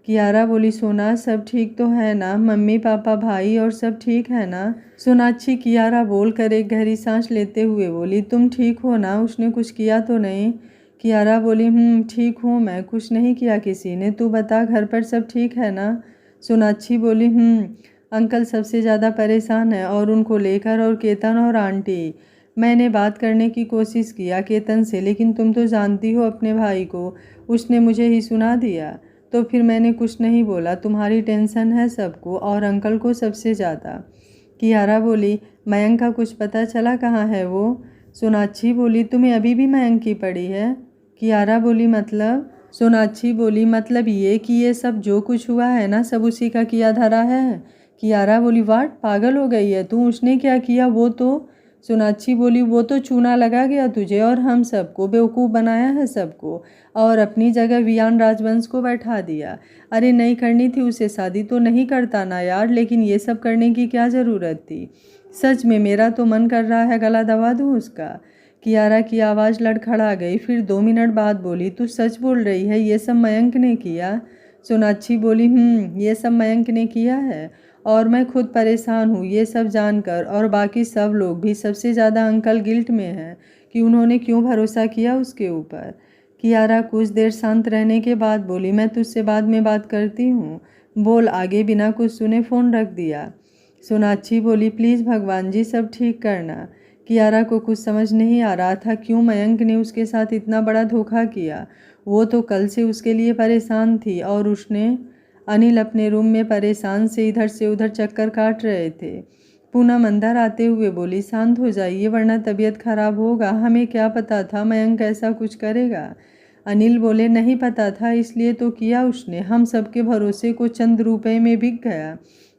कियारा बोली सोना सब ठीक तो है ना, मम्मी पापा भाई और सब ठीक है ना। सोनाक्षी कियारा बोल कर एक गहरी सांस लेते हुए बोली तुम ठीक हो ना, उसने कुछ किया तो नहीं। कियारा बोली ठीक हूँ मैं, कुछ नहीं किया किसी ने, तू बता घर पर सब ठीक है ना। सोनाक्षी बोली अंकल सबसे ज़्यादा परेशान है और उनको लेकर, और केतन और आंटी। मैंने बात करने की कोशिश किया केतन से, लेकिन तुम तो जानती हो अपने भाई को, उसने मुझे ही सुना दिया, तो फिर मैंने कुछ नहीं बोला। तुम्हारी टेंशन है सबको और अंकल को सबसे ज़्यादा। कियारा बोली मयंक का कुछ पता चला, कहाँ है वो। सोनाक्षी बोली तुम्हें अभी भी मयंक की पड़ी है। कियारा बोली मतलब। सोनाक्षी बोली मतलब ये कि ये सब जो कुछ हुआ है ना, सब उसी का किया धरा है। कियारा बोली वाट, पागल हो गई है तू, उसने क्या किया वो तो। सोनाक्षी बोली वो तो चूना लगा गया तुझे और हम सबको, बेवकूफ़ बनाया है सबको, और अपनी जगह वियान राजवंश को बैठा दिया। अरे नहीं करनी थी उसे शादी तो नहीं करता ना यार, लेकिन ये सब करने की क्या ज़रूरत थी। सच में मेरा तो मन कर रहा है गला दबा दूँ उसका। कियारा की आवाज़ लड़खड़ा गई, फिर 2 मिनट बाद बोली तू सच बोल रही है, ये सब मयंक ने किया। सोनाक्षी बोली ये सब मयंक ने किया है, और मैं खुद परेशान हूँ ये सब जानकर, और बाकी सब लोग भी, सबसे ज़्यादा अंकल गिल्ट में हैं कि उन्होंने क्यों भरोसा किया उसके ऊपर। कियारा कुछ देर शांत रहने के बाद बोली मैं तुझसे बाद में बात करती हूँ, बोल आगे। बिना कुछ सुने फ़ोन रख दिया। सोनाक्षी बोली प्लीज़ भगवान जी सब ठीक करना। कियारा को कुछ समझ नहीं आ रहा था क्यों मयंक ने उसके साथ इतना बड़ा धोखा किया। वो तो कल से उसके लिए परेशान थी, और उसने अनिल अपने रूम में परेशान से इधर से उधर चक्कर काट रहे थे। पूनम अंदर आते हुए बोली शांत हो जाइए वरना तबीयत खराब होगा, हमें क्या पता था मयंक ऐसा कुछ करेगा। अनिल बोले नहीं पता था इसलिए तो किया उसने, हम सबके भरोसे को चंद रुपए में बिक गया,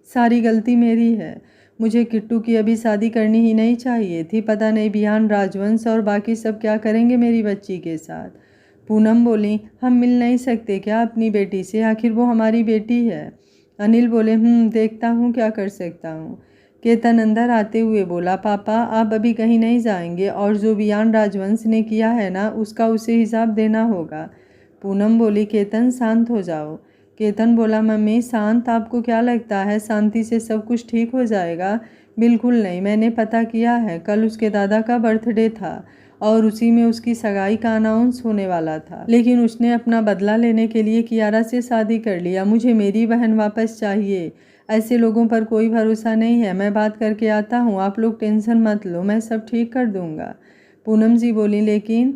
सारी गलती मेरी है। मुझे किट्टू की अभी शादी करनी ही नहीं चाहिए थी, पता नहीं बिहान राजवंश और बाकी सब क्या करेंगे मेरी बच्ची के साथ। पूनम बोली हम मिल नहीं सकते क्या अपनी बेटी से, आखिर वो हमारी बेटी है। अनिल बोले देखता हूँ क्या कर सकता हूँ। केतन अंदर आते हुए बोला पापा आप अभी कहीं नहीं जाएंगे, और जो बियान राजवंश ने किया है ना उसका उसे हिसाब देना होगा। पूनम बोली केतन शांत हो जाओ। केतन बोला मम्मी शांत, आपको क्या लगता है शांति से सब कुछ ठीक हो जाएगा। बिल्कुल नहीं, मैंने पता किया है, कल उसके दादा का बर्थडे था और उसी में उसकी सगाई का अनाउंस होने वाला था, लेकिन उसने अपना बदला लेने के लिए कियारा से शादी कर लिया। मुझे मेरी बहन वापस चाहिए, ऐसे लोगों पर कोई भरोसा नहीं है। मैं बात करके आता हूँ, आप लोग टेंशन मत लो, मैं सब ठीक कर दूँगा। पूनम जी बोली लेकिन।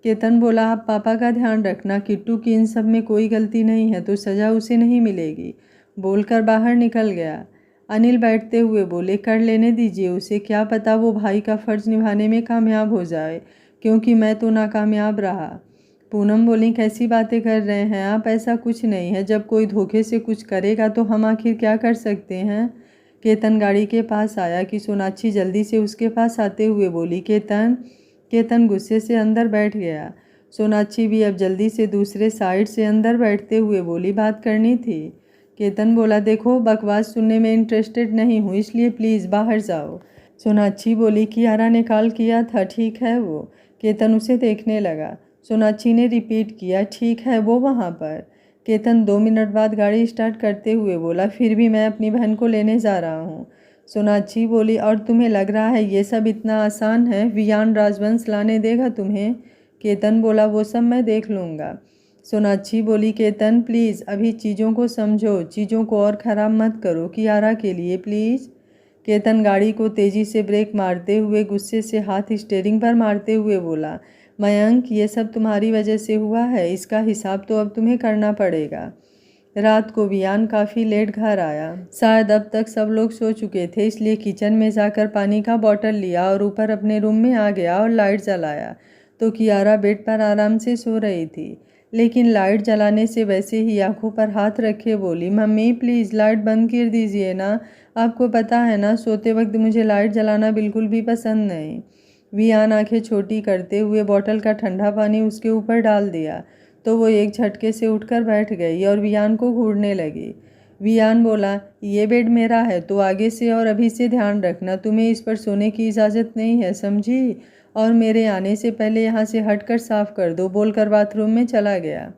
केतन बोला आप पापा का ध्यान रखना, किट्टू की इन सब में कोई गलती नहीं है तो सज़ा उसे नहीं मिलेगी, बोलकर बाहर निकल गया। अनिल बैठते हुए बोले कर लेने दीजिए उसे, क्या पता वो भाई का फ़र्ज़ निभाने में कामयाब हो जाए, क्योंकि मैं तो नाकामयाब रहा। पूनम बोली कैसी बातें कर रहे हैं आप, ऐसा कुछ नहीं है, जब कोई धोखे से कुछ करेगा तो हम आखिर क्या कर सकते हैं। केतन गाड़ी के पास आया कि सोनाक्षी जल्दी से उसके पास आते हुए बोली केतन। केतन गुस्से से अंदर बैठ गया। सोनाक्षी भी अब जल्दी से दूसरे साइड से अंदर बैठते हुए बोली बात करनी थी। केतन बोला देखो बकवास सुनने में इंटरेस्टेड नहीं हूँ, इसलिए प्लीज़ बाहर जाओ। सोनाक्षी बोली कियारा ने कॉल किया था, ठीक है वो। केतन उसे देखने लगा। सोनाक्षी ने रिपीट किया ठीक है वो वहाँ पर। केतन 2 मिनट बाद गाड़ी स्टार्ट करते हुए बोला फिर भी मैं अपनी बहन को लेने जा रहा हूँ। सोनाक्षी बोली और तुम्हें लग रहा है ये सब इतना आसान है, वियान राजवंश लाने देगा तुम्हें। केतन बोला वो सब मैं देख लूँगा। सोनाक्षी बोली केतन प्लीज़ अभी चीज़ों को समझो, चीज़ों को और ख़राब मत करो कियारा के लिए प्लीज़। केतन गाड़ी को तेज़ी से ब्रेक मारते हुए गुस्से से हाथ स्टीयरिंग पर मारते हुए बोला मयंक ये सब तुम्हारी वजह से हुआ है, इसका हिसाब तो अब तुम्हें करना पड़ेगा। रात को वियान काफ़ी लेट घर आया, शायद अब तक सब लोग सो चुके थे, इसलिए किचन में जाकर पानी का बॉटल लिया और ऊपर अपने रूम में आ गया और लाइट जलाया तो कियारा बेड पर आराम से सो रही थी, लेकिन लाइट जलाने से वैसे ही आंखों पर हाथ रखे बोली मम्मी प्लीज़ लाइट बंद कर दीजिए ना, आपको पता है ना सोते वक्त मुझे लाइट जलाना बिल्कुल भी पसंद नहीं। वियान आंखें छोटी करते हुए बॉटल का ठंडा पानी उसके ऊपर डाल दिया तो वो एक झटके से उठकर बैठ गई और वियान को घूरने लगी। वियान बोला ये बेड मेरा है तो आगे से और अभी से ध्यान रखना, तुम्हें इस पर सोने की इजाज़त नहीं है समझी, और मेरे आने से पहले यहाँ से हटकर साफ कर दो, बोलकर बाथरूम में चला गया।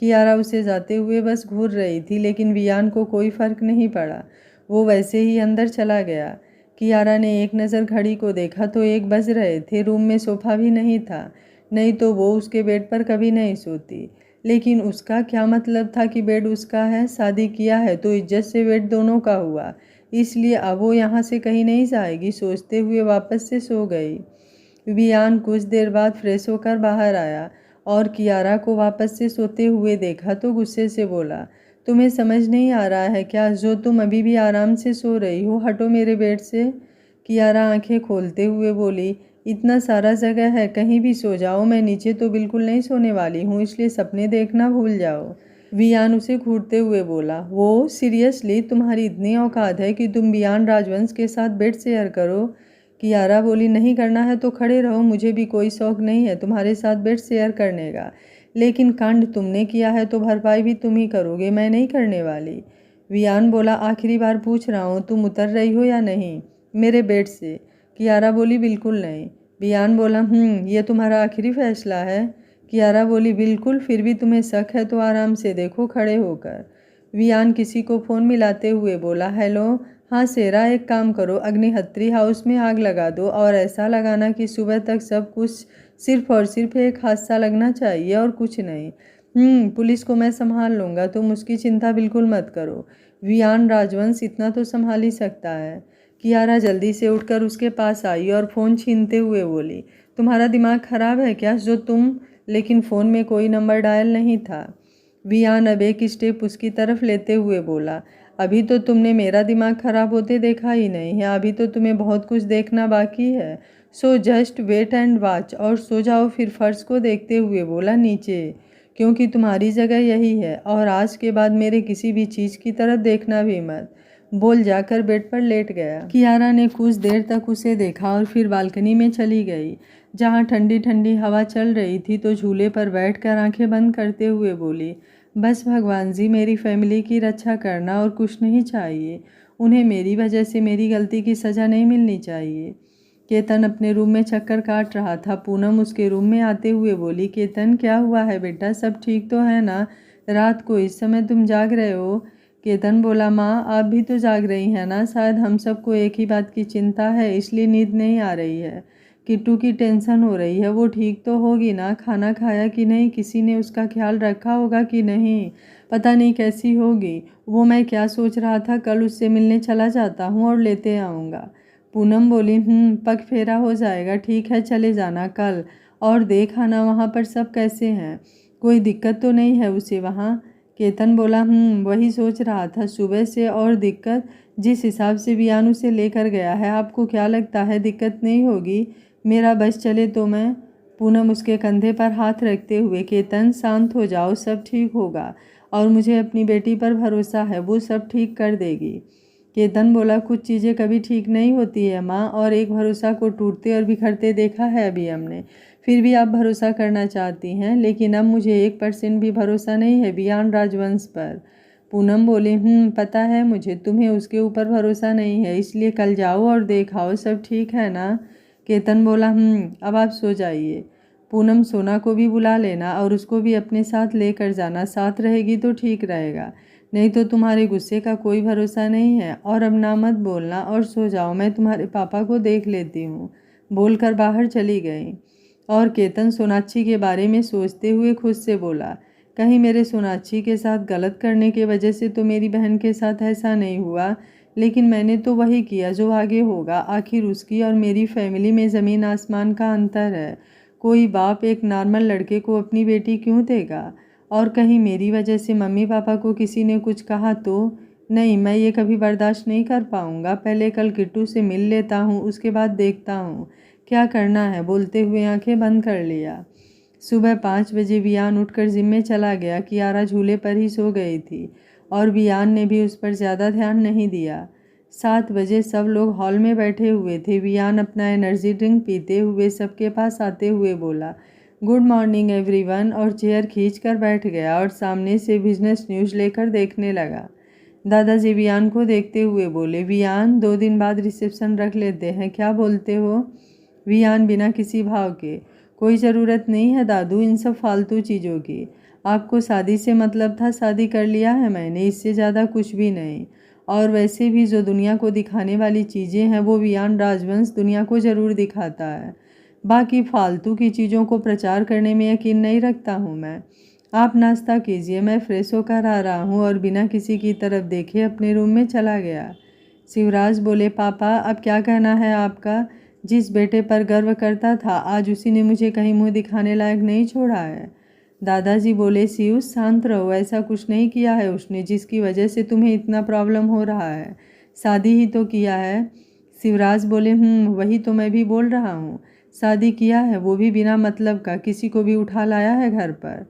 कियारा उसे जाते हुए बस घूर रही थी, लेकिन वियान को कोई फ़र्क नहीं पड़ा। वो वैसे ही अंदर चला गया। कियारा ने एक नज़र घड़ी को देखा तो 1 बज रहे थे। रूम में सोफ़ा भी नहीं था, नहीं तो वो उसके बेड पर कभी नहीं सोती। लेकिन उसका क्या मतलब था कि बेड उसका है? शादी किया है तो इज्जत से बेड दोनों का हुआ, इसलिए अब वो यहाँ से कहीं नहीं जाएगी, सोचते हुए वापस से सो गई। वियान कुछ देर बाद फ्रेश होकर बाहर आया और कियारा को वापस से सोते हुए देखा तो गुस्से से बोला, तुम्हें समझ नहीं आ रहा है क्या? जो तुम अभी भी आराम से सो रही हो, हटो मेरे बेड से। कियारा आंखें खोलते हुए बोली, इतना सारा जगह है, कहीं भी सो जाओ, मैं नीचे तो बिल्कुल नहीं सोने वाली हूँ, इसलिए सपने देखना भूल जाओ। वियान उसे घूरते हुए बोला, वो सीरियसली तुम्हारी इतनी औकात है कि तुम वियान राजवंश के साथ बेड शेयर करो? कियारा बोली, नहीं करना है तो खड़े रहो, मुझे भी कोई शौक नहीं है तुम्हारे साथ बेड शेयर करने का, लेकिन कांड तुमने किया है तो भरपाई भी तुम ही करोगे, मैं नहीं करने वाली। वियान बोला, आखिरी बार पूछ रहा हूँ, तुम उतर रही हो या नहीं मेरे बेड से? कियारा बोली, बिल्कुल नहीं। वियान बोला, ये तुम्हारा आखिरी फैसला है? कियारा बोली, बिल्कुल, फिर भी तुम्हें शक है तो आराम से देखो खड़े होकर। वियान किसी को फ़ोन मिलाते हुए बोला, हेलो, हाँ शेरा, एक काम करो, अग्निहत्री हाउस में आग लगा दो और ऐसा लगाना कि सुबह तक सब कुछ सिर्फ और सिर्फ एक हादसा लगना चाहिए और कुछ नहीं। पुलिस को मैं संभाल लूँगा, तुम उसकी चिंता बिल्कुल मत करो। वियान राजवंश इतना तो संभाल ही सकता है। कियारा जल्दी से उठकर उसके पास आई और फ़ोन छीनते हुए बोली, तुम्हारा दिमाग खराब है क्या? लेकिन फ़ोन में कोई नंबर डायल नहीं था। वियान अब एक स्टेप उसकी तरफ लेते हुए बोला, अभी तो तुमने मेरा दिमाग खराब होते देखा ही नहीं है, अभी तो तुम्हें बहुत कुछ देखना बाकी है। So just wait and watch, और सो जाओ। फिर फर्श को देखते हुए बोला, नीचे, क्योंकि तुम्हारी जगह यही है और आज के बाद मेरे किसी भी चीज़ की तरफ देखना भी मत, बोल जाकर बेड पर लेट गया। कियारा ने कुछ देर तक उसे देखा और फिर बालकनी में चली गई, जहाँ ठंडी ठंडी हवा चल रही थी, तो झूले पर बैठकर आंखें बंद करते हुए बोली, बस भगवान जी, मेरी फैमिली की रक्षा करना और कुछ नहीं चाहिए। उन्हें मेरी वजह से मेरी गलती की सज़ा नहीं मिलनी चाहिए। केतन अपने रूम में चक्कर काट रहा था। पूनम उसके रूम में आते हुए बोली, केतन, क्या हुआ है बेटा, सब ठीक तो है ना? रात को इस समय तुम जाग रहे हो? केतन बोला, माँ आप भी तो जाग रही हैं ना? शायद हम सबको एक ही बात की चिंता है, इसलिए नींद नहीं आ रही है। किट्टू की टेंशन हो रही है, वो ठीक तो होगी ना? खाना खाया कि नहीं? किसी ने उसका ख्याल रखा होगा कि नहीं? पता नहीं कैसी होगी वो। मैं क्या सोच रहा था, कल उससे मिलने चला जाता हूँ और लेते आऊँगा। पूनम बोली, पग फेरा हो जाएगा, ठीक है चले जाना कल, और देख आना वहाँ पर सब कैसे हैं, कोई दिक्कत तो नहीं है उसे वहाँ? केतन बोला, वही सोच रहा था सुबह से, और दिक्कत जिस हिसाब से वियान उसे लेकर गया है, आपको क्या लगता है दिक्कत नहीं होगी? मेरा बस चले तो मैं। पूनम उसके कंधे पर हाथ रखते हुए, केतन शांत हो जाओ, सब ठीक होगा, और मुझे अपनी बेटी पर भरोसा है, वो सब ठीक कर देगी। केतन बोला, कुछ चीज़ें कभी ठीक नहीं होती है माँ, और एक भरोसा को टूटते और बिखरते देखा है अभी हमने, फिर भी आप भरोसा करना चाहती हैं, लेकिन अब मुझे 1% भी भरोसा नहीं है वियान राजवंश पर। पूनम बोली, पता है मुझे, तुम्हें उसके ऊपर भरोसा नहीं है, इसलिए कल जाओ और देखाओ सब ठीक है ना? केतन बोला, अब आप सो जाइए। पूनम, सोना को भी बुला लेना और उसको भी अपने साथ लेकर जाना, साथ रहेगी तो ठीक रहेगा, नहीं तो तुम्हारे गुस्से का कोई भरोसा नहीं है। और अब ना मत बोलना और सो जाओ, मैं तुम्हारे पापा को देख लेती हूँ, बोलकर बाहर चली गई। और केतन सोनाक्षी के बारे में सोचते हुए खुद से बोला, कहीं मेरे सोनाक्षी के साथ गलत करने की वजह से तो मेरी बहन के साथ ऐसा नहीं हुआ, लेकिन मैंने तो वही किया जो आगे होगा। आखिर उसकी और मेरी फैमिली में ज़मीन आसमान का अंतर है। कोई बाप एक नॉर्मल लड़के को अपनी बेटी क्यों देगा? और कहीं मेरी वजह से मम्मी पापा को किसी ने कुछ कहा तो? नहीं, मैं ये कभी बर्दाश्त नहीं कर पाऊँगा। पहले कल किट्टू से मिल लेता हूँ, उसके बाद देखता हूँ क्या करना है, बोलते हुए आंखें बंद कर लिया। सुबह 5 बजे वियान उठकर जिम में चला गया। कियारा झूले पर ही सो गई थी और वियान ने भी उस पर ज़्यादा ध्यान नहीं दिया। 7 बजे सब लोग हॉल में बैठे हुए थे। वियान अपना एनर्जी ड्रिंक पीते हुए सबके पास आते हुए बोला, गुड मॉर्निंग एवरीवन, और चेयर खींचकर बैठ गया और सामने से बिजनेस न्यूज़ लेकर देखने लगा। दादाजी वियान को देखते हुए बोले, वियान 2 दिन बाद रिसेप्शन रख लेते हैं, क्या बोलते हो? वियान बिना किसी भाव के, कोई ज़रूरत नहीं है दादू इन सब फालतू चीज़ों की, आपको शादी से मतलब था, शादी कर लिया है मैंने, इससे ज़्यादा कुछ भी नहीं। और वैसे भी जो दुनिया को दिखाने वाली चीज़ें हैं वो वियान राजवंश दुनिया को ज़रूर दिखाता है। बाकी फालतू की चीज़ों को प्रचार करने में यकीन नहीं रखता हूँ मैं। आप नाश्ता कीजिए, मैं फ्रेश होकर आ रहा हूँ। और बिना किसी की तरफ देखे अपने रूम में चला गया। शिवराज बोले, पापा अब क्या कहना है आपका? जिस बेटे पर गर्व करता था आज उसी ने मुझे कहीं मुँह दिखाने लायक नहीं छोड़ा है। दादाजी बोले, शिव शांत रहो, ऐसा कुछ नहीं किया है उसने जिसकी वजह से तुम्हें इतना प्रॉब्लम हो रहा है। शादी ही तो किया है। शिवराज बोले, वही तो मैं भी बोल रहा हूँ, शादी किया है, वो भी बिना मतलब का, किसी को भी उठा लाया है घर पर।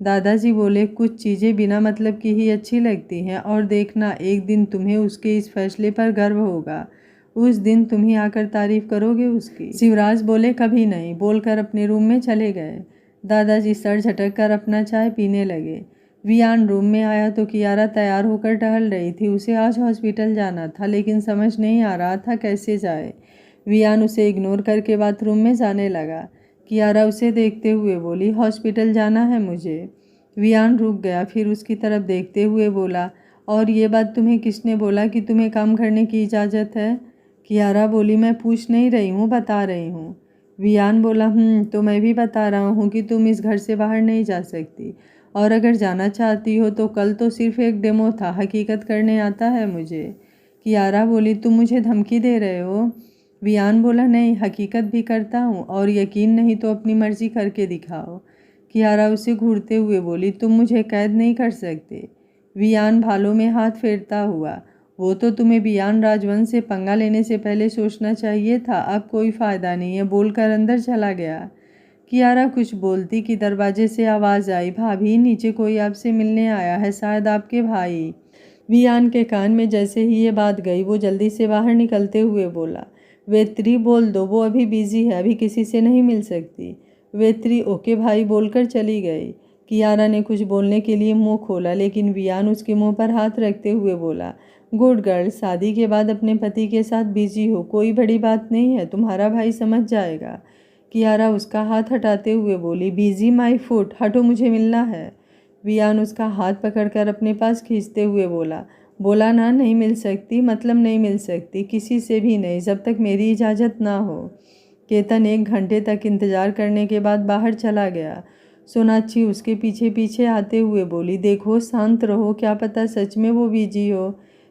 दादाजी बोले, कुछ चीज़ें बिना मतलब की ही अच्छी लगती हैं, और देखना एक दिन तुम्हें उसके इस फैसले पर गर्व होगा। उस दिन तुम ही आकर तारीफ करोगे उसकी। शिवराज बोले, कभी नहीं, बोलकर अपने रूम में चले गए। दादाजी सर झटक कर अपना चाय पीने लगे। वियान रूम में आया तो कियारा तैयार होकर टहल रही थी। उसे आज हॉस्पिटल जाना था लेकिन समझ नहीं आ रहा था कैसे जाए। वियान उसे इग्नोर करके बाथरूम में जाने लगा। कियारा उसे देखते हुए बोली, हॉस्पिटल जाना है मुझे। वियान रुक गया, फिर उसकी तरफ देखते हुए बोला, और ये बात तुम्हें किसने बोला कि तुम्हें काम करने की इजाज़त है? कियारा बोली, मैं पूछ नहीं रही हूँ, बता रही हूँ। वियान बोला, तो मैं भी बता रहा हूँ कि तुम इस घर से बाहर नहीं जा सकती, और अगर जाना चाहती हो तो कल तो सिर्फ एक डेमो था, हकीकत करने आता है मुझे। कियारा बोली, तुम मुझे धमकी दे रहे हो? वियान बोला, नहीं, हकीकत भी करता हूँ, और यकीन नहीं तो अपनी मर्जी करके दिखाओ। कियारा उसे घूरते हुए बोली, तुम मुझे कैद नहीं कर सकते। वियान भालों में हाथ फेरता हुआ, वो तो तुम्हें वियान राजवंश से पंगा लेने से पहले सोचना चाहिए था, अब कोई फ़ायदा नहीं है, बोलकर अंदर चला गया। कियारा कुछ बोलती कि दरवाजे से आवाज़ आई, भाभी नीचे कोई आपसे मिलने आया है, शायद आपके भाई। वियान के कान में जैसे ही ये बात गई वो जल्दी से बाहर निकलते हुए बोला, वेत्री बोल दो, वो अभी बिजी है, अभी किसी से नहीं मिल सकती। वेत्री ओके भाई बोलकर चली गई। कियारा ने कुछ बोलने के लिए मुंह खोला लेकिन वियान उसके मुंह पर हाथ रखते हुए बोला, गुड गर्ल, शादी के बाद अपने पति के साथ बिजी हो, कोई बड़ी बात नहीं है, तुम्हारा भाई समझ जाएगा। कियारा उसका हाथ हटाते हुए बोली, बिजी माई फुट, हटो, मुझे मिलना है। वियान उसका हाथ पकड़कर अपने पास खींचते हुए बोला ना, नहीं मिल सकती, मतलब नहीं मिल सकती, किसी से भी नहीं, जब तक मेरी इजाज़त ना हो। केतन 1 घंटे तक इंतज़ार करने के बाद बाहर चला गया। सोनाक्षी उसके पीछे पीछे आते हुए बोली, देखो शांत रहो, क्या पता सच में वो बिजी हो।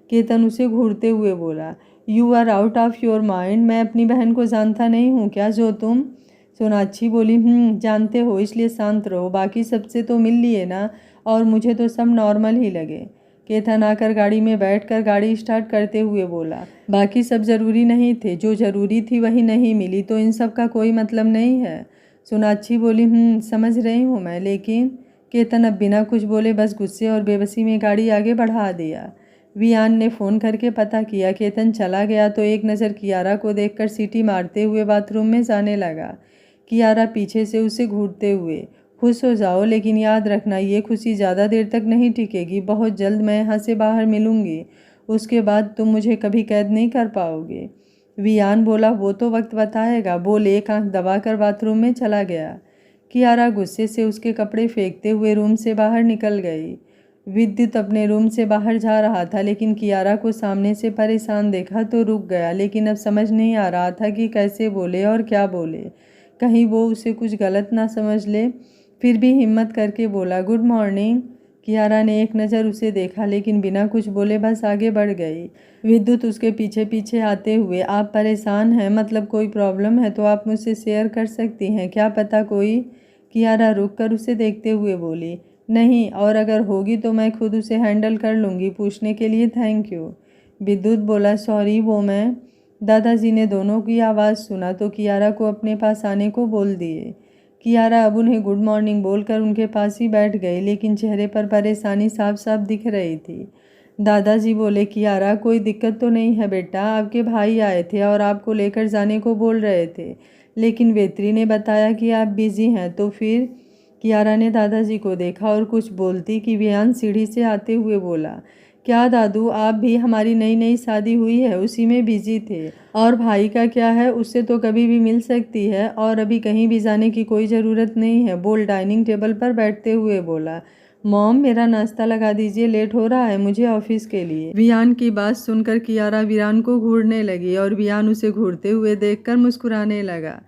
केतन उसे घूरते हुए बोला, you are out of your mind, मैं अपनी बहन को जानता नहीं हूँ क्या जो तुम? सोनाक्षी बोली, जानते हो, इसलिए शांत रहो, बाकी सबसे तो मिल लिए ना, और मुझे तो सब नॉर्मल ही लगे। केतन आकर गाड़ी में बैठकर गाड़ी स्टार्ट करते हुए बोला, बाकी सब ज़रूरी नहीं थे, जो ज़रूरी थी वही नहीं मिली, तो इन सब का कोई मतलब नहीं है। सोनाक्षी बोली, समझ रही हूँ मैं, लेकिन। केतन अब बिना कुछ बोले बस गुस्से और बेबसी में गाड़ी आगे बढ़ा दिया। वियान ने फ़ोन करके पता किया। केतन चला गया तो एक नज़र कियारा को देखकर सीटी मारते हुए बाथरूम में जाने लगा। कियारा पीछे से उसे घूरते हुए, खुश हो जाओ, लेकिन याद रखना ये खुशी ज़्यादा देर तक नहीं टिकेगी, बहुत जल्द मैं यहाँ से बाहर मिलूँगी, उसके बाद तुम मुझे कभी कैद नहीं कर पाओगे। वियान बोला, वो तो वक्त बताएगा, बोल एक आंख दबाकर बाथरूम में चला गया। कियारा गुस्से से उसके कपड़े फेंकते हुए रूम से बाहर निकल गई। विद्युत अपने रूम से बाहर जा रहा था लेकिन कियारा को सामने से परेशान देखा तो रुक गया, लेकिन अब समझ नहीं आ रहा था कि कैसे बोले और क्या बोले, कहीं वो उसे कुछ गलत ना समझ ले। फिर भी हिम्मत करके बोला, गुड मॉर्निंग। कियारा ने एक नज़र उसे देखा लेकिन बिना कुछ बोले बस आगे बढ़ गई। विद्युत उसके पीछे पीछे आते हुए, आप परेशान हैं, मतलब कोई प्रॉब्लम है तो आप मुझसे शेयर कर सकती हैं, क्या पता कोई। कियारा रुक कर उसे देखते हुए बोली, नहीं, और अगर होगी तो मैं खुद उसे हैंडल कर लूँगी, पूछने के लिए थैंक यू। विद्युत बोला, सॉरी, वो मैं। दादाजी ने दोनों की आवाज़ सुना तो कियारा को अपने पास आने को बोल दिए। कियारा अब उन्हें गुड मॉर्निंग बोलकर उनके पास ही बैठ गई, लेकिन चेहरे पर परेशानी साफ साफ दिख रही थी। दादाजी बोले, कियारा कोई दिक्कत तो नहीं है बेटा, आपके भाई आए थे और आपको लेकर जाने को बोल रहे थे, लेकिन वेत्री ने बताया कि आप बिजी हैं, तो फिर। कियारा ने दादाजी को देखा और कुछ बोलती कि वियान सीढ़ी से आते हुए बोला, क्या दादू, आप भी हमारी नई नई शादी हुई है उसी में बिजी थे। और भाई का क्या है, उससे तो कभी भी मिल सकती है और अभी कहीं भी जाने की कोई ज़रूरत नहीं है, बोल डाइनिंग टेबल पर बैठते हुए बोला। मॉम, मेरा नाश्ता लगा दीजिए, लेट हो रहा है मुझे ऑफिस के लिए। वियान की बात सुनकर कियारा वीरान को घूरने लगी और वियान उसे घूरते हुए देखकर मुस्कुराने लगा।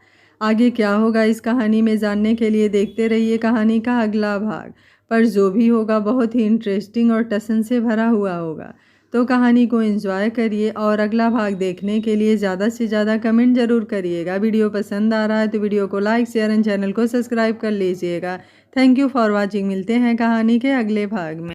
आगे क्या होगा इस कहानी में जानने के लिए देखते रहिए कहानी का अगला भाग। पर जो भी होगा बहुत ही इंटरेस्टिंग और टसन से भरा हुआ होगा। तो कहानी को एंजॉय करिए और अगला भाग देखने के लिए ज़्यादा से ज़्यादा कमेंट ज़रूर करिएगा। वीडियो पसंद आ रहा है तो वीडियो को लाइक शेयर एंड चैनल को सब्सक्राइब कर लीजिएगा। Thank you for watching. मिलते हैं कहानी के अगले भाग में।